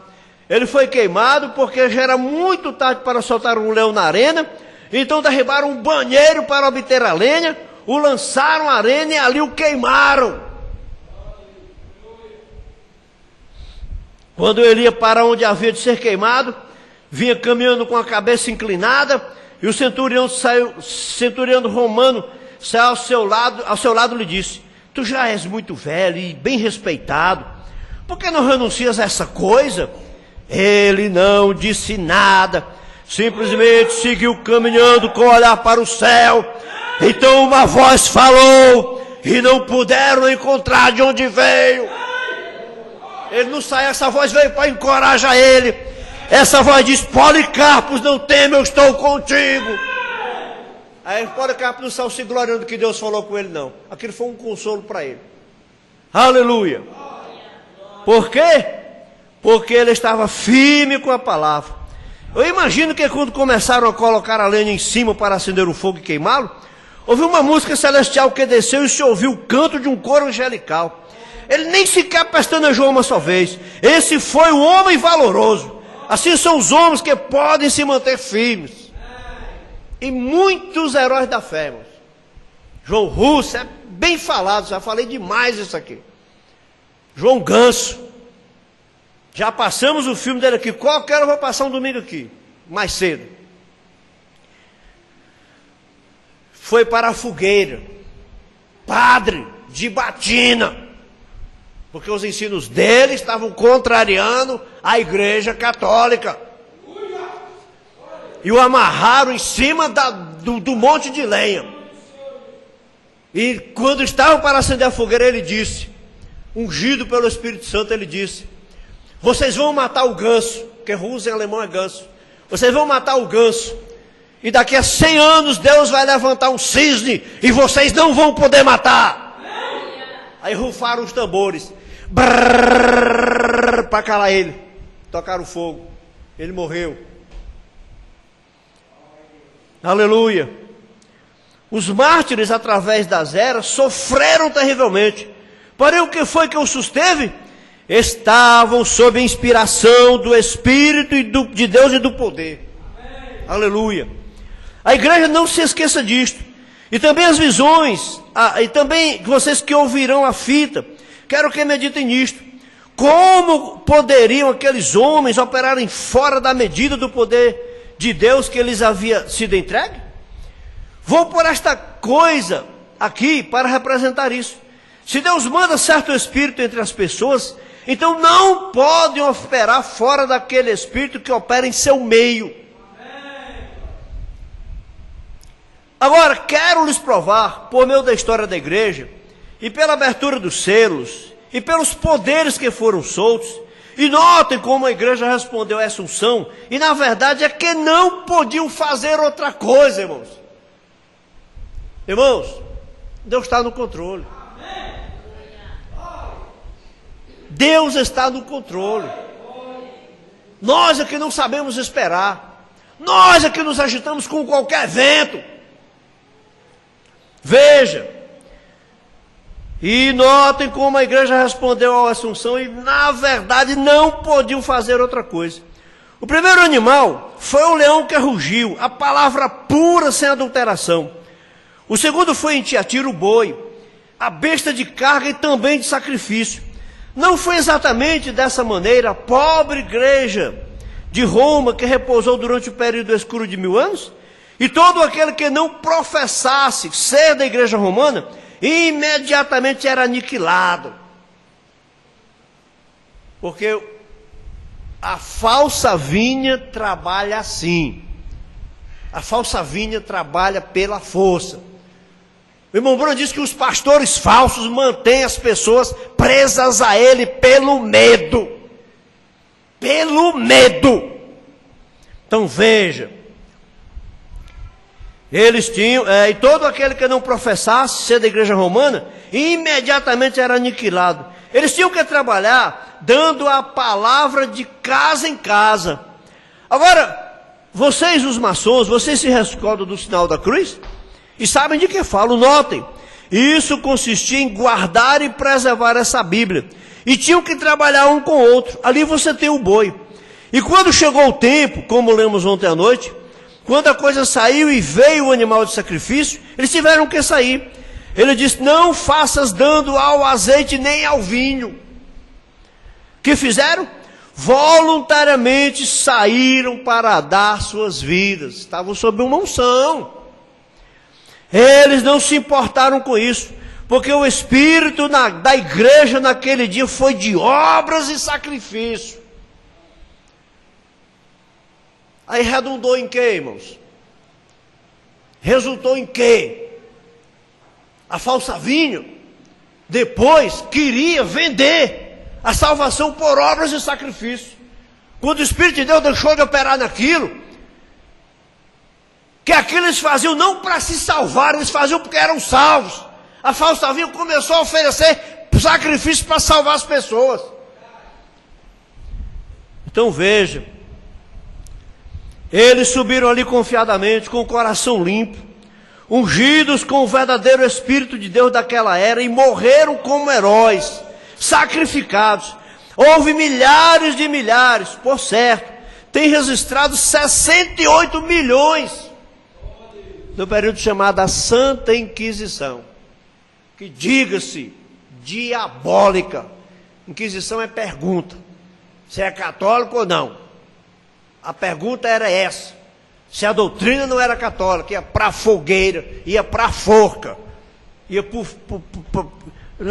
Ele foi queimado porque já era muito tarde para soltar um leão na arena, então derribaram um banheiro para obter a lenha, o lançaram à arena e ali o queimaram. Quando ele ia para onde havia de ser queimado, vinha caminhando com a cabeça inclinada, e o centurião romano saiu ao seu lado lhe disse: tu já és muito velho e bem respeitado, por que não renuncias a essa coisa? Ele não disse nada, simplesmente seguiu caminhando com o olhar para o céu. Então uma voz falou, e não puderam encontrar de onde veio. Ele não saiu, essa voz veio para encorajar ele. Essa voz diz: Policarpo, não teme, eu estou contigo. Aí Policarpo não saiu se gloriando que Deus falou com ele, não. Aquilo foi um consolo para ele. Aleluia. Por quê? Porque ele estava firme com a palavra. Eu imagino que quando começaram a colocar a lenha em cima para acender o fogo e queimá-lo, houve uma música celestial que desceu e se ouviu o canto de um coro angelical. Ele nem sequer pestanejou uma só vez. Esse foi o homem valoroso. Assim são os homens que podem se manter firmes. E muitos heróis da fé, irmãos. João Russo, é bem falado, já falei demais isso aqui. João Ganso. Já passamos o filme dele aqui. Qualquer hora eu vou passar um domingo aqui, mais cedo. Foi para a fogueira. Padre de batina. Porque os ensinos dele estavam contrariando a Igreja Católica. E o amarraram em cima do monte de lenha. E quando estavam para acender a fogueira, ele disse, ungido pelo Espírito Santo, ele disse: vocês vão matar o ganso, que russo em alemão é ganso. Vocês vão matar o ganso. E daqui a 100 anos Deus vai levantar um cisne e vocês não vão poder matar. Aí rufaram os tambores para calar ele. Tocaram fogo. Ele morreu. Aleluia. Os mártires, através das eras, sofreram terrivelmente. Porém, o que foi que os susteve? Estavam sob a inspiração do Espírito e de Deus e do poder. Amém. Aleluia. A igreja não se esqueça disto. E também as visões, e também vocês que ouvirão a fita, quero que meditem nisto. Como poderiam aqueles homens operarem fora da medida do poder de Deus que lhes havia sido entregue? Vou por esta coisa aqui para representar isso. Se Deus manda certo espírito entre as pessoas, então não podem operar fora daquele espírito que opera em seu meio. Agora, quero lhes provar, por meio da história da igreja, e pela abertura dos selos, e pelos poderes que foram soltos. E notem como a igreja respondeu a essa unção, e na verdade é que não podiam fazer outra coisa, irmãos. Irmãos, Deus está no controle. Deus está no controle. Nós é que não sabemos esperar. Nós é que nos agitamos com qualquer vento. Veja. E notem como a igreja respondeu à assunção e na verdade não podiam fazer outra coisa. O primeiro animal foi o leão que rugiu, a palavra pura sem adulteração. O segundo foi em Tiatira o boi, a besta de carga e também de sacrifício. Não foi exatamente dessa maneira a pobre igreja de Roma que repousou durante o período escuro de 1000 anos? E todo aquele que não professasse ser da igreja romana, imediatamente era aniquilado. Porque a falsa vinha trabalha assim. A falsa vinha trabalha pela força. O irmão Bruno diz que os pastores falsos mantêm as pessoas presas a ele pelo medo. Pelo medo. Então veja. Eles tinham, e todo aquele que não professasse ser da igreja romana, imediatamente era aniquilado. Eles tinham que trabalhar dando a palavra de casa em casa. Agora, vocês os maçons, vocês se recordam do sinal da cruz? E sabem de que falo, notem. Isso consistia em guardar e preservar essa Bíblia. E tinham que trabalhar um com o outro. Ali você tem o boi. E quando chegou o tempo, como lemos ontem à noite, quando a coisa saiu e veio o animal de sacrifício, eles tiveram que sair. Ele disse, não faças dando ao azeite nem ao vinho. O que fizeram? Voluntariamente saíram para dar suas vidas. Estavam sob uma unção. Eles não se importaram com isso, porque o espírito da igreja naquele dia foi de obras e sacrifício. Aí redundou em quê, irmãos? Resultou em quê? A falsa vinha depois queria vender a salvação por obras e sacrifício. Quando o Espírito de Deus deixou de operar naquilo, que aquilo eles faziam não para se salvar, eles faziam porque eram salvos. A falsa vinha começou a oferecer sacrifício para salvar as pessoas. Então veja, eles subiram ali confiadamente, com o coração limpo, ungidos com o verdadeiro Espírito de Deus daquela era, e morreram como heróis, sacrificados. Houve milhares de milhares, por certo, tem registrado 68 milhões, no período chamado a Santa Inquisição, que diga-se, diabólica. Inquisição é pergunta, se é católico ou não. A pergunta era essa, se a doutrina não era católica, ia para a fogueira, ia para a forca, ia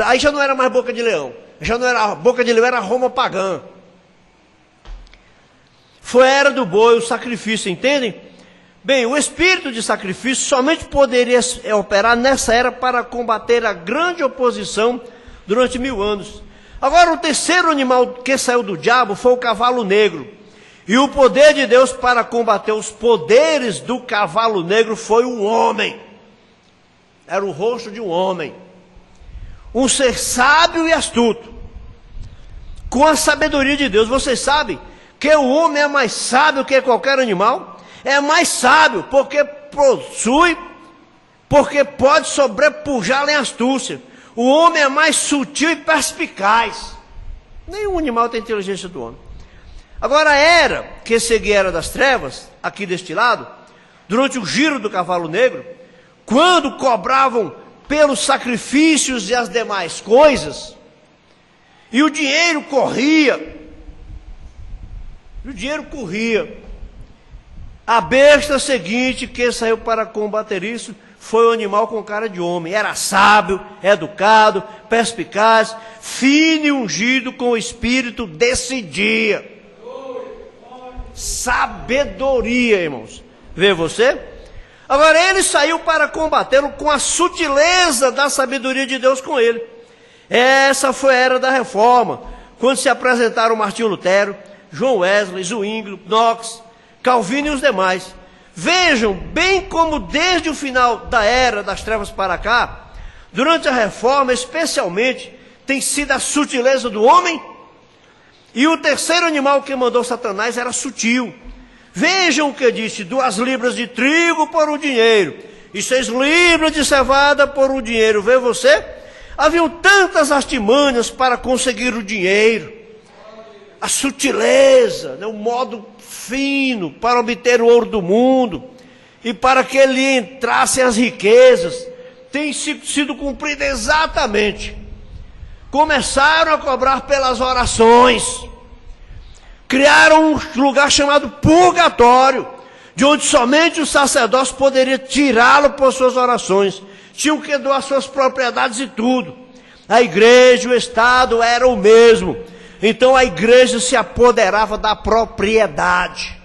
aí já não era mais boca de leão, já não era boca de leão, era Roma pagã. Foi a era do boi, o sacrifício, entendem? Bem, o espírito de sacrifício somente poderia operar nessa era para combater a grande oposição durante 1000 anos. Agora, o terceiro animal que saiu do diabo foi o cavalo negro. E o poder de Deus para combater os poderes do cavalo negro foi um homem. Era o rosto de um homem. Um ser sábio e astuto. Com a sabedoria de Deus. Vocês sabem que o homem é mais sábio que qualquer animal? É mais sábio porque possui, porque pode sobrepujá-lo em astúcia. O homem é mais sutil e perspicaz. Nenhum animal tem a inteligência do homem. Agora a era que seguia a era das trevas, aqui deste lado, durante o giro do cavalo negro, quando cobravam pelos sacrifícios e as demais coisas, e o dinheiro corria, a besta seguinte que saiu para combater isso foi um animal com cara de homem. Era sábio, educado, perspicaz, fino e ungido com o espírito desse dia. Sabedoria, irmãos. Vê você? Agora ele saiu para combatê-lo com a sutileza da sabedoria de Deus com ele. Essa foi a era da reforma, quando se apresentaram Martinho Lutero, João Wesley, Zwinglio, Knox, Calvino e os demais. Vejam bem como desde o final da era das trevas para cá, durante a reforma especialmente, tem sido a sutileza do homem. E o terceiro animal que mandou Satanás era sutil. Vejam o que disse: 2 libras de trigo por um dinheiro, e 6 libras de cevada por um dinheiro. Vê você? Haviam tantas artimanhas para conseguir o dinheiro, a sutileza, né, o modo fino para obter o ouro do mundo, e para que ele entrasse as riquezas, tem sido cumprida exatamente. Começaram a cobrar pelas orações, criaram um lugar chamado purgatório, de onde somente o sacerdócio poderia tirá-lo por suas orações. Tinham que doar suas propriedades e tudo. A igreja, o Estado era o mesmo. Então a igreja se apoderava da propriedade.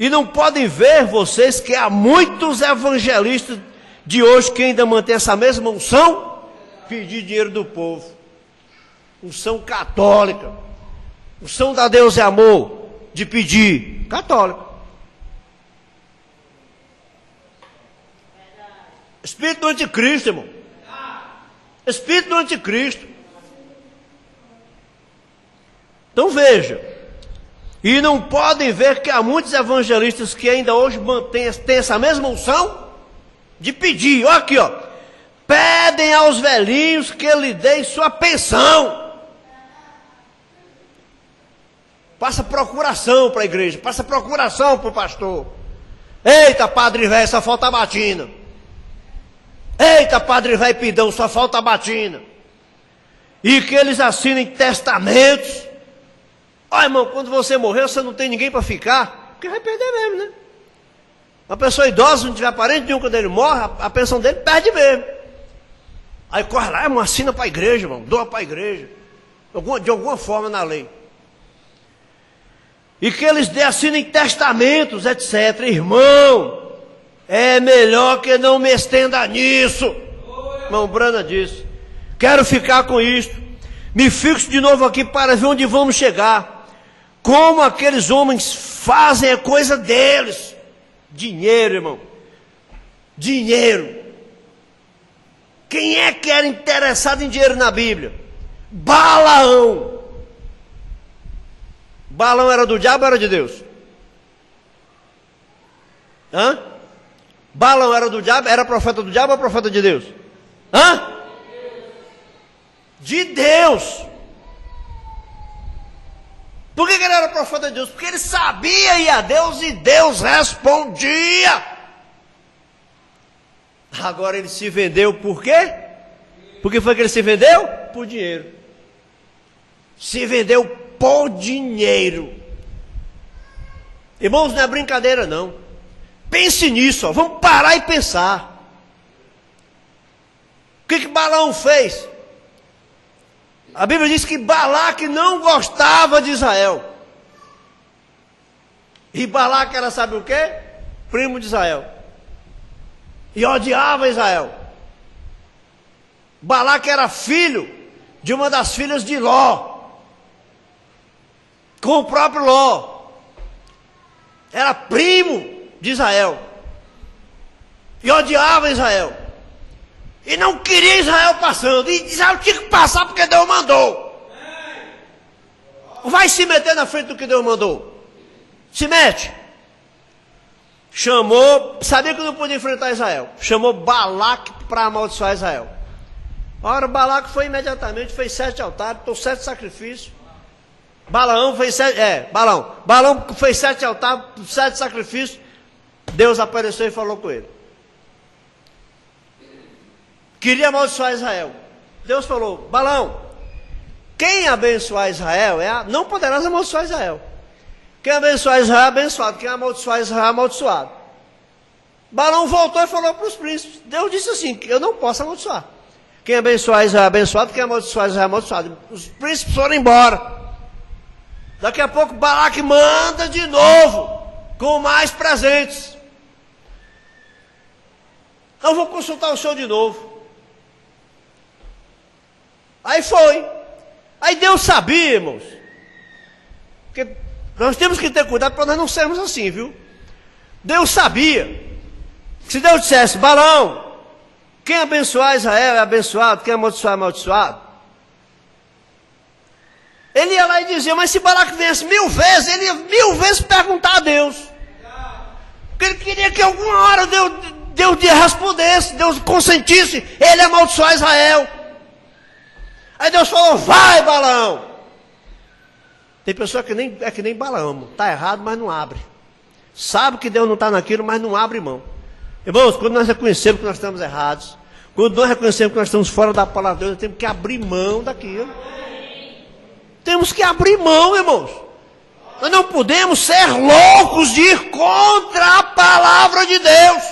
E não podem ver vocês que há muitos evangelistas de hoje que ainda mantêm essa mesma unção, pedir dinheiro do povo. Unção católica. Unção da Deus é amor, de pedir. Católico. Espírito do anticristo, irmão. Espírito do anticristo. Então veja. E não podem ver que há muitos evangelistas que ainda hoje têm essa mesma unção de pedir. Olha aqui, ó. Pedem aos velhinhos que lhe deem sua pensão. Passa procuração para a igreja, passa procuração para o pastor. Eita, padre velho, só falta a batina. Eita, padre velho pidão, só falta a batina. E que eles assinem testamentos. Olha, irmão, quando você morrer, você não tem ninguém para ficar, porque vai perder mesmo, né? Uma pessoa idosa, não tiver parente nenhum, quando ele morre, a pensão dele perde mesmo. Aí corre lá, irmão, assina para a igreja, irmão, doa para a igreja. De alguma forma na lei. E que eles assinem testamentos, etc. Irmão, é melhor que não me estenda nisso. Irmão Brana disse: quero ficar com isto. Me fixo de novo aqui para ver onde vamos chegar. Como aqueles homens fazem a coisa deles. Dinheiro, irmão. Dinheiro. Quem é que era interessado em dinheiro na Bíblia? Balaão. Balaão era do diabo ou era de Deus? Hã? Balaão era do diabo? Era profeta do diabo ou profeta de Deus? Hã? De Deus. Por que ele era profeta de Deus? Porque ele sabia ir a Deus e Deus respondia. Agora ele se vendeu por quê? Por que foi que ele se vendeu? Por dinheiro. Se vendeu por dinheiro. Irmãos, não é brincadeira não. Pense nisso, ó. Vamos parar e pensar. O que Balaão fez? A Bíblia diz que Balaque não gostava de Israel. E Balaque era, sabe o quê? Primo de Israel. E odiava Israel. Balaque era filho de uma das filhas de Ló. Com o próprio Ló. Era primo de Israel. E odiava Israel. E não queria Israel passando. E Israel tinha que passar porque Deus mandou. Vai se meter na frente do que Deus mandou. Se mete. Chamou, sabia que não podia enfrentar Israel. Chamou Balaque para amaldiçoar Israel. A hora Balaque foi imediatamente, fez 7 altares, trouxe 7 sacrifícios. Balaão fez 7, Balaão fez 7 altares, 7 sacrifícios. Deus apareceu e falou com ele. Queria amaldiçoar Israel. Deus falou: Balaão, quem abençoar Israel não poderás amaldiçoar Israel. Quem abençoar Israel é abençoado. Quem amaldiçoar Israel é amaldiçoado. Balaão voltou e falou para os príncipes. Deus disse assim: eu não posso amaldiçoar. Quem abençoar Israel é abençoado. Quem amaldiçoar Israel é amaldiçoado. Os príncipes foram embora. Daqui a pouco Balaque manda de novo, com mais presentes. Eu vou consultar o senhor de novo. Aí foi. Aí Deus sabia, irmãos. Porque nós temos que ter cuidado para nós não sermos assim, viu? Deus sabia que se Deus dissesse, Balaão, quem abençoar Israel é abençoado, quem amaldiçoar é amaldiçoado. Ele ia lá e dizia, mas se Balaque viesse 1000 vezes, ele ia 1000 vezes perguntar a Deus. Porque ele queria que alguma hora Deus respondesse, Deus consentisse, ele amaldiçoar Israel. Aí Deus falou, vai Balaão. Tem pessoa que é que nem Balaão, está errado, mas não abre. Sabe que Deus não está naquilo, mas não abre mão. Irmãos, quando nós reconhecemos que nós estamos errados, quando nós reconhecemos que nós estamos fora da palavra de Deus, nós temos que abrir mão daquilo. Temos que abrir mão, irmãos. Nós não podemos ser loucos de ir contra a palavra de Deus.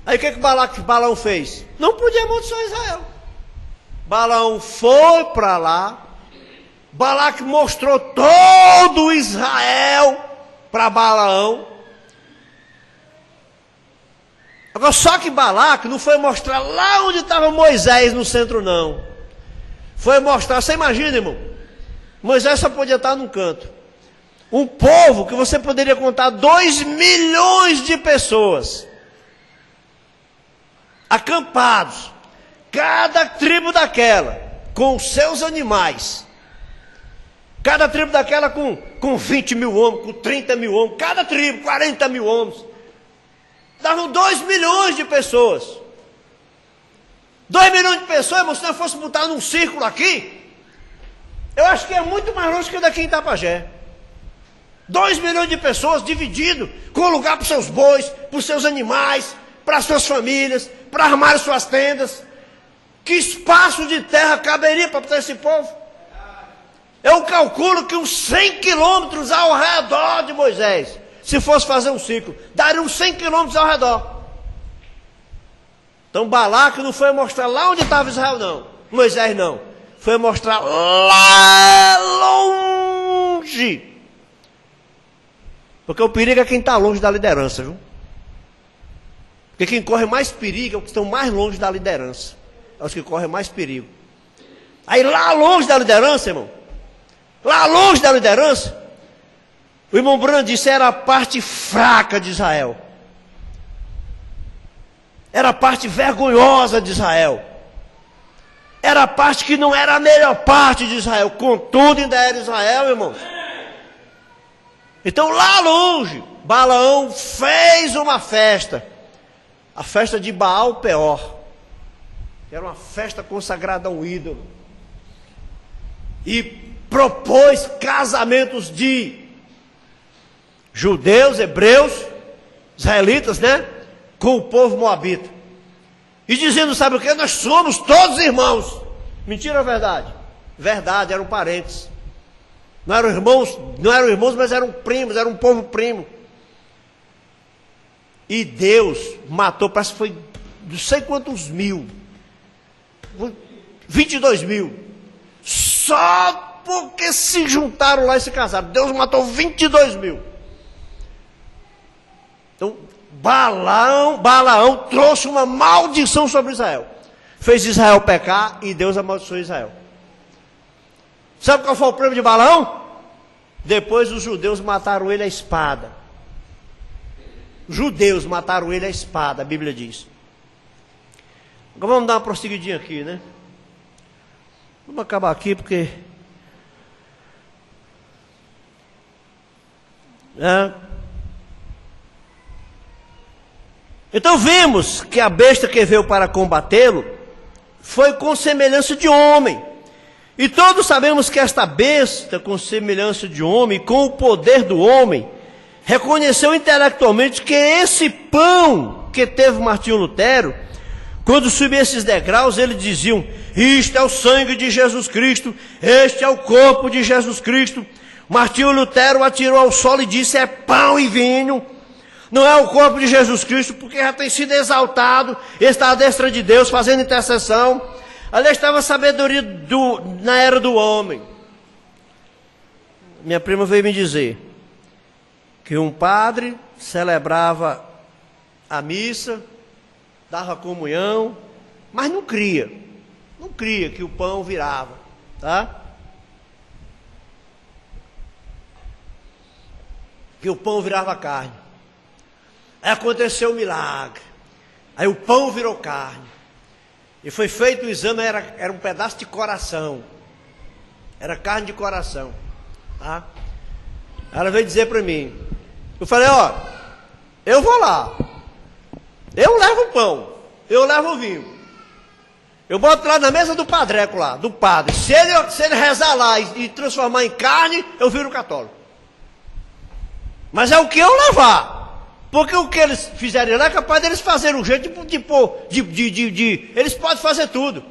Aí o que Balaão fez? Não podia amaldiçoar Israel. Balaão foi para lá. Balaque mostrou todo Israel para Balaão. Agora, só que Balaque não foi mostrar lá onde estava Moisés no centro, não. Foi mostrar, você imagina, irmão, Moisés só podia estar num canto. Um povo que você poderia contar 2 milhões de pessoas, acampados, cada tribo daquela, com seus animais, cada tribo daquela com 20 mil homens, com 30 mil homens, cada tribo, 40 mil homens, davam 2 milhões de pessoas. 2 milhões de pessoas, irmão, se nós fosse botar num círculo aqui, eu acho que é muito mais longe que daqui em Itapajé. 2 milhões de pessoas dividido, com lugar para os seus bois, para os seus animais, para as suas famílias, para armar suas tendas. Que espaço de terra caberia para botar esse povo? Eu calculo que uns 100 quilômetros ao redor de Moisés, se fosse fazer um ciclo, daria uns 100 quilômetros ao redor. Então Balaque não foi mostrar lá onde estava Israel, não. Moisés não. Foi mostrar lá longe. Porque o perigo é quem está longe da liderança, viu? Porque quem corre mais perigo é os que estão mais longe da liderança. É os que correm mais perigo. Aí lá longe da liderança, irmão, lá longe da liderança, o irmão Brando disse, era a parte fraca de Israel. Era a parte vergonhosa de Israel. Era a parte que não era a melhor parte de Israel. Contudo, ainda era Israel, irmãos. Então lá longe, Balaão fez uma festa. A festa de Baal Peor. Era uma festa consagrada a um ídolo. E propôs casamentos de judeus, hebreus, israelitas, né? Com o povo moabita. E dizendo, sabe o que? Nós somos todos irmãos. Mentira ou verdade? Verdade, eram parentes. Não eram irmãos, mas eram primos, era um povo primo. E Deus matou, parece que foi não sei quantos mil. 22 mil. Só porque se juntaram lá e se casaram. Deus matou 22 mil. Então, Balaão trouxe uma maldição sobre Israel. Fez Israel pecar e Deus amaldiçoou Israel. Sabe qual foi o prêmio de Balaão? Depois os judeus mataram ele à espada. Os judeus mataram ele à espada, a Bíblia diz. Agora vamos dar uma prosseguidinha aqui, né? Vamos acabar aqui porque... Então vimos que a besta que veio para combatê-lo foi com semelhança de homem. E todos sabemos que esta besta, com semelhança de homem, com o poder do homem, reconheceu intelectualmente que esse pão que teve Martinho Lutero, quando subia esses degraus, eles diziam, isto é o sangue de Jesus Cristo, este é o corpo de Jesus Cristo. Martinho Lutero atirou ao solo e disse, é pão e vinho. Não é o corpo de Jesus Cristo, porque já tem sido exaltado, está à destra de Deus, fazendo intercessão. Ali estava a sabedoria na era do homem. Minha prima veio me dizer que um padre celebrava a missa, dava comunhão, mas não cria. Não cria que o pão virava, tá? Que o pão virava carne. Aí aconteceu o milagre. Aí o pão virou carne. E foi feito o exame, era um pedaço de coração. Era carne de coração. Tá? Ela veio dizer para mim. Eu falei, ó, eu vou lá. Eu levo o pão. Eu levo o vinho. Eu boto lá na mesa do padreco lá, do padre. Se ele rezar lá e transformar em carne, eu viro católico. Mas é o que eu levar. Porque o que eles fizerem lá é capaz deles fazerem um jeito de eles podem fazer tudo.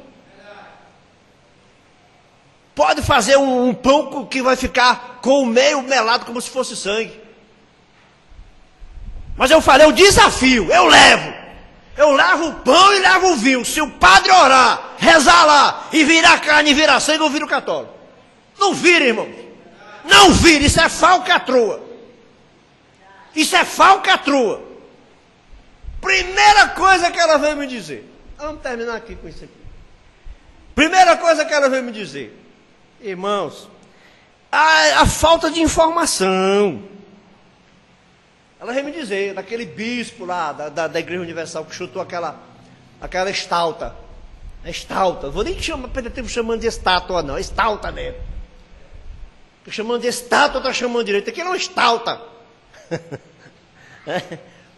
Pode fazer um pão que vai ficar com o meio melado como se fosse sangue. Mas eu falei, o desafio, eu levo. Eu levo o pão e levo o vinho. Se o padre orar, rezar lá e virar carne e virar sangue, eu viro católico. Não vira, irmão. Não vira, isso é falcatrua. Isso é falcatrua. Primeira coisa que ela veio me dizer. Vamos terminar aqui com isso aqui. Primeira coisa que ela veio me dizer. Irmãos, a falta de informação. Ela veio me dizer, daquele bispo lá, da Igreja Universal, que chutou aquela estalta. Estalta, não vou nem perder tempo chamando de estátua não, é estalta mesmo. Estou chamando de estátua, está chamando direito. Aquilo é uma estalta.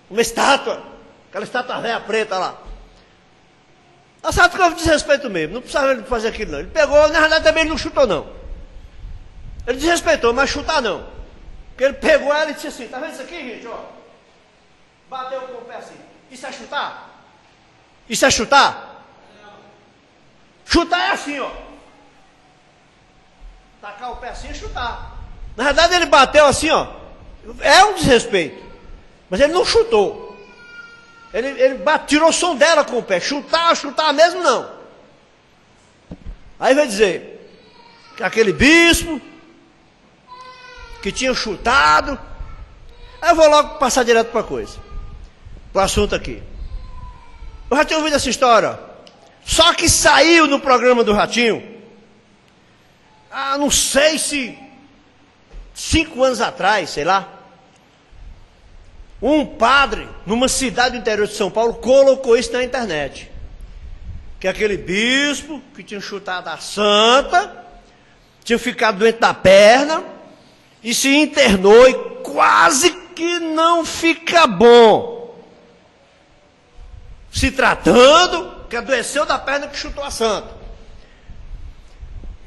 Uma estátua, aquela estátua velha preta lá. Ela sabe que houve desrespeito mesmo, não precisava ele fazer aquilo não. Ele pegou, na verdade também ele não chutou não. Ele desrespeitou, mas chutar não. Porque ele pegou ela e disse assim, tá vendo isso aqui, gente, ó? Bateu com o pé assim. Isso é chutar? Isso é chutar? Não. Chutar é assim, ó. Tacar o pé assim é chutar. Na verdade ele bateu assim, ó. É um desrespeito. Mas ele não chutou. Ele tirou o som dela com o pé. Chutar mesmo não. Aí vai dizer que aquele bispo que tinha chutado. Aí eu vou logo passar direto para a coisa. Para o assunto aqui. Eu já tinha ouvido essa história. Só que saiu no programa do Ratinho. Não sei se 5 anos atrás, sei lá. Um padre, numa cidade do interior de São Paulo, colocou isso na internet. Que aquele bispo que tinha chutado a santa, tinha ficado doente da perna, e se internou e quase que não fica bom. Se tratando, que adoeceu da perna que chutou a santa.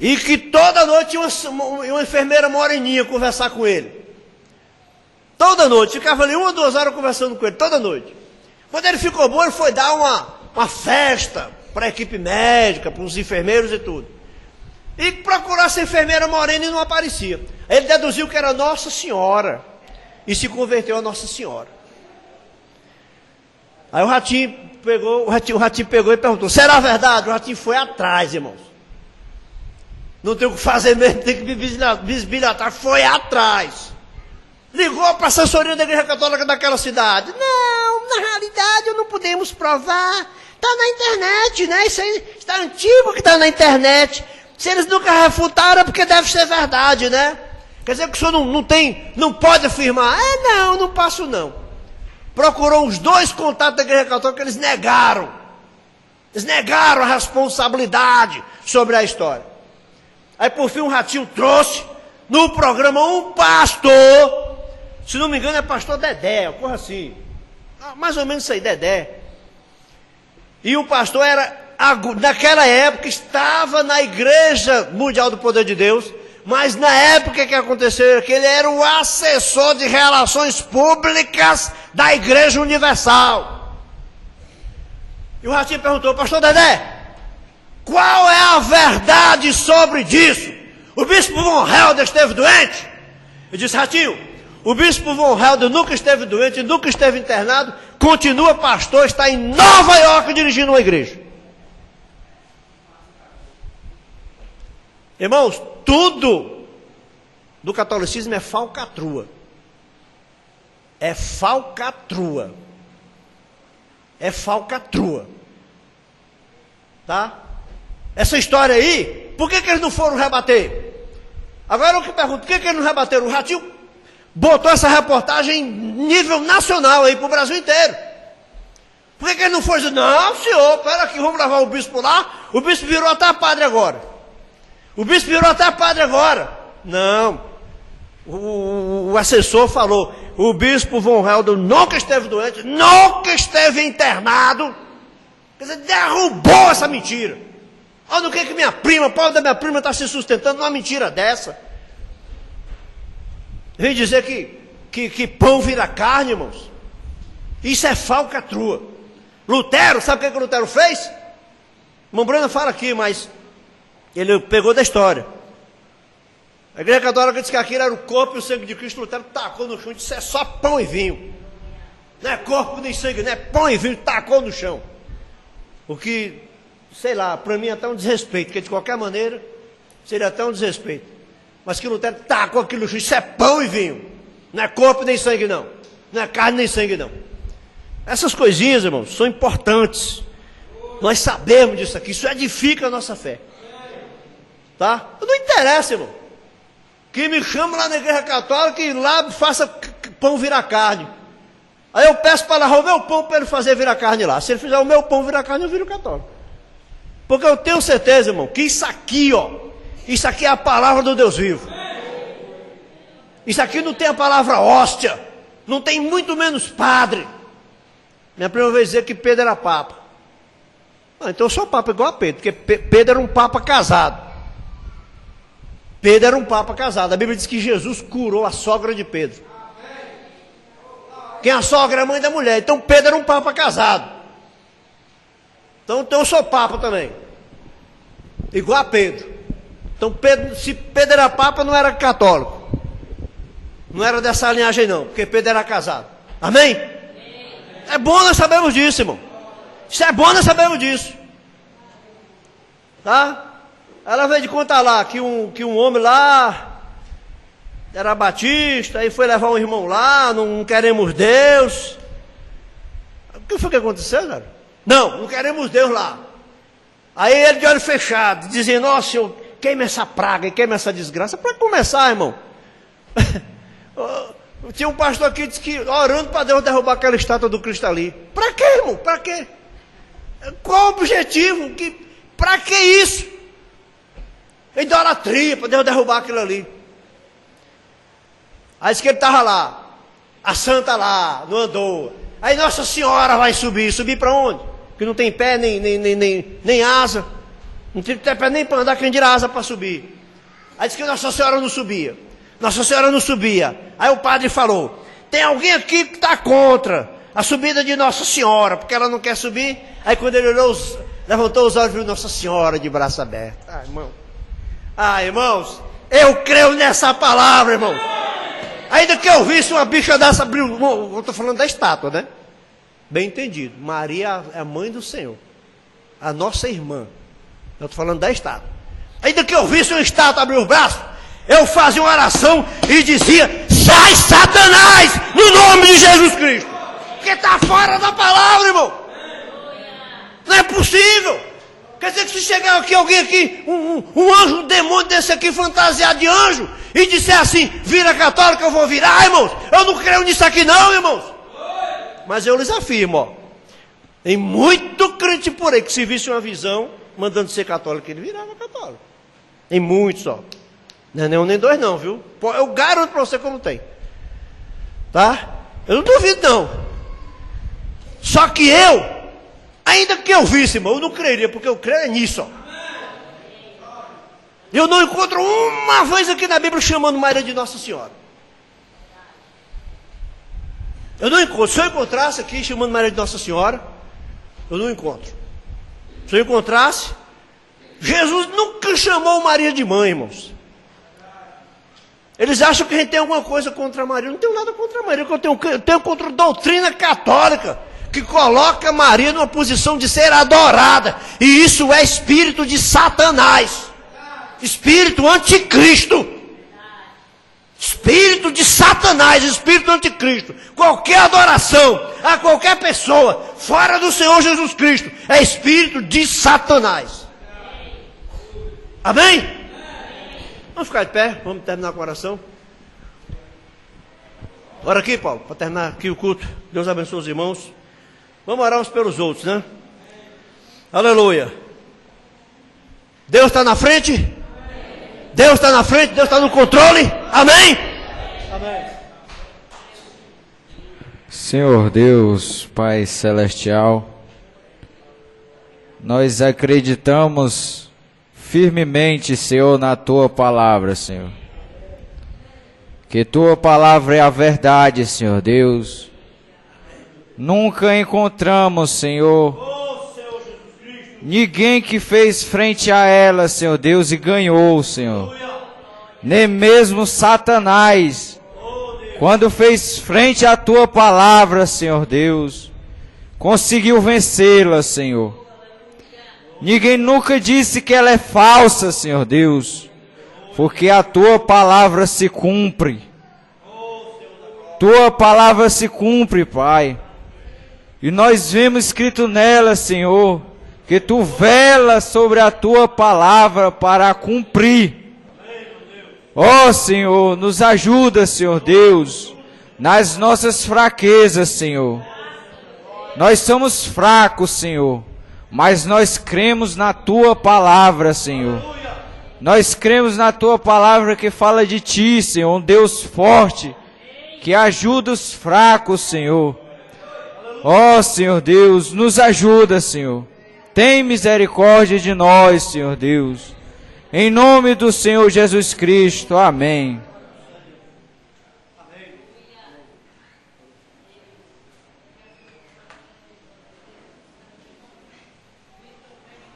E que toda noite uma enfermeira moreninha conversar com ele. Toda noite, ficava ali 1 ou 2 horas conversando com ele, toda noite. Quando ele ficou bom, ele foi dar uma festa para a equipe médica, para os enfermeiros e tudo. E procurou essa enfermeira morena e não aparecia. Aí ele deduziu que era Nossa Senhora. E se converteu a Nossa Senhora. Aí o Ratinho pegou e perguntou, será verdade? O Ratinho foi atrás, irmãos. Não tem o que fazer mesmo, tem que bisbilhotar. Foi atrás. Ligou para a assessoria da Igreja Católica daquela cidade. Não, na realidade não podemos provar. Está na internet, né? Isso aí está antigo que está na internet. Se eles nunca refutaram é porque deve ser verdade, né? Quer dizer que o senhor não pode afirmar. Não posso não. Procurou os 2 contatos da Igreja Católica, eles negaram. Eles negaram a responsabilidade sobre a história. Aí por fim o Ratinho trouxe no programa um pastor. Se não me engano é pastor Dedé, coisa assim. Mais ou menos isso aí, Dedé. E o pastor naquela época estava na Igreja Mundial do Poder de Deus, mas na época que aconteceu que ele era o assessor de relações públicas da Igreja Universal. E o Ratinho perguntou, pastor Dedé, qual é a verdade sobre disso? O bispo von Helder esteve doente? Eu disse, Ratinho, o bispo von Helder nunca esteve doente, nunca esteve internado, continua pastor, está em Nova York dirigindo uma igreja. Irmãos, tudo do catolicismo é falcatrua. É falcatrua. É falcatrua. Tá? Essa história aí, por que eles não foram rebater? Agora eu que pergunto, por que eles não rebateram? O Ratinho botou essa reportagem em nível nacional aí para o Brasil inteiro. Por que eles não foram dizer, não senhor, pera aqui, vamos levar o bispo lá, o bispo virou até padre agora. O bispo virou até padre agora. Não. O assessor falou, o bispo Von Helder nunca esteve doente, nunca esteve internado. Quer dizer, derrubou essa mentira. Olha o que minha prima, o pobre da minha prima está se sustentando numa mentira dessa. Vem dizer que pão vira carne, irmãos. Isso é falcatrua. Lutero, sabe o que Lutero fez? Irmão Breno fala aqui, mas ele pegou da história. A igreja católica disse que aquilo era o corpo e o sangue de Cristo. Lutero tacou no chão e disse, é só pão e vinho. Não é corpo nem sangue, não é pão e vinho, tacou no chão. O que, sei lá, para mim é até um desrespeito, porque de qualquer maneira seria até um desrespeito. Mas que Lutero tacou aquilo no chão, isso é pão e vinho. Não é corpo nem sangue não. Não é carne nem sangue não. Essas coisinhas, irmãos, são importantes. Nós sabemos disso aqui, isso edifica a nossa fé. Tá? Não interessa, irmão. Que me chama lá na igreja católica e lá faça pão virar carne. Aí eu peço para lavar o meu pão para ele fazer virar carne lá. Se ele fizer o meu pão virar carne, eu viro católico. Porque eu tenho certeza, irmão, que isso aqui, ó, isso aqui é a palavra do Deus vivo. Isso aqui não tem a palavra hóstia, não tem muito menos padre. Minha prima veio dizer que Pedro era papa. Então eu sou papa igual a Pedro, porque Pedro era um papa casado. Pedro era um papa casado. A Bíblia diz que Jesus curou a sogra de Pedro. Quem é a sogra é a mãe da mulher. Então Pedro era um papa casado. Então eu sou papa também. Igual a Pedro. Então Pedro, se Pedro era papa, não era católico. Não era dessa linhagem não, porque Pedro era casado. Amém? É bom nós sabermos disso, irmão. Isso é bom nós sabermos disso. Tá? Ela veio de contar lá que um homem lá era batista, aí foi levar um irmão lá, não queremos Deus. O que foi que aconteceu, cara? Não queremos Deus lá. Aí ele de olho fechado, dizendo, ó Senhor, queima essa praga e queima essa desgraça. Para começar, irmão. Tinha um pastor aqui que disse que orando para Deus derrubar aquela estátua do Cristo ali. Para quê, irmão? Para quê? Qual o objetivo? Para que isso? Idolatria, para Deus derrubar aquilo ali. Aí disse que ele estava lá, a santa lá, não andou. Aí Nossa Senhora vai subir para onde? Que não tem pé nem asa. Não tem pé nem para andar, quem dirá asa para subir. Aí disse que Nossa Senhora não subia. Nossa Senhora não subia. Aí o padre falou, tem alguém aqui que está contra a subida de Nossa Senhora, porque ela não quer subir. Aí quando ele olhou, levantou os olhos e viu Nossa Senhora de braço aberto. Irmãos, eu creio nessa palavra, irmão. Ainda que eu visse uma bicha dessa abrir, eu estou falando da estátua, né? Bem entendido. Maria é a mãe do Senhor, a nossa irmã. Eu estou falando da estátua. Ainda que eu visse uma estátua abrir os braços, eu fazia uma oração e dizia, sai Satanás, no nome de Jesus Cristo. Porque está fora da palavra, irmão. Não é possível. Quer dizer que se chegar aqui alguém aqui, um anjo, um demônio desse aqui fantasiado de anjo, e disser assim, vira católico, eu vou virar, irmãos. Eu não creio nisso aqui não, irmãos. Mas eu lhes afirmo, ó, tem muito crente por aí que se visse uma visão, mandando ser católico, ele virava católico. Tem muitos, ó. Não é nem um nem dois não, viu? Eu garanto para você como tem. Tá? Eu não duvido não. Só que ainda que eu visse, irmão, eu não creria, porque eu creio nisso, ó. Eu não encontro uma vez aqui na Bíblia chamando Maria de Nossa Senhora. Eu não encontro. Se eu encontrasse aqui chamando Maria de Nossa Senhora, eu não encontro. Se eu encontrasse, Jesus nunca chamou Maria de mãe, irmãos. Eles acham que a gente tem alguma coisa contra Maria. Eu não tenho nada contra Maria, eu tenho contra a doutrina católica, que coloca Maria numa posição de ser adorada. E isso é espírito de Satanás. Espírito anticristo. Espírito de Satanás, espírito anticristo. Qualquer adoração a qualquer pessoa fora do Senhor Jesus Cristo é espírito de Satanás. Amém? Vamos ficar de pé, vamos terminar com a oração. Ora aqui, Paulo, para terminar aqui o culto. Deus abençoe os irmãos. Vamos orar uns pelos outros, né? Aleluia. Deus está na frente? Deus está na frente, Deus está no controle. Amém? Amém. Senhor Deus, Pai Celestial, nós acreditamos firmemente, Senhor, na Tua Palavra, Senhor. Que Tua Palavra é a verdade, Senhor Deus. Nunca encontramos, Senhor, ninguém que fez frente a ela, Senhor Deus, e ganhou, Senhor. Nem mesmo Satanás, quando fez frente à Tua Palavra, Senhor Deus, conseguiu vencê-la, Senhor. Ninguém nunca disse que ela é falsa, Senhor Deus, porque a Tua Palavra se cumpre. Tua Palavra se cumpre, Pai. E nós vemos escrito nela, Senhor, que Tu velas sobre a Tua Palavra para cumprir. Ó Senhor, nos ajuda, Senhor Deus, nas nossas fraquezas, Senhor. Nós somos fracos, Senhor, mas nós cremos na Tua Palavra, Senhor. Nós cremos na Tua Palavra que fala de Ti, Senhor, um Deus forte, que ajuda os fracos, Senhor. Ó Senhor Deus, nos ajuda, Senhor. Tem misericórdia de nós, Senhor Deus. Em nome do Senhor Jesus Cristo. Amém.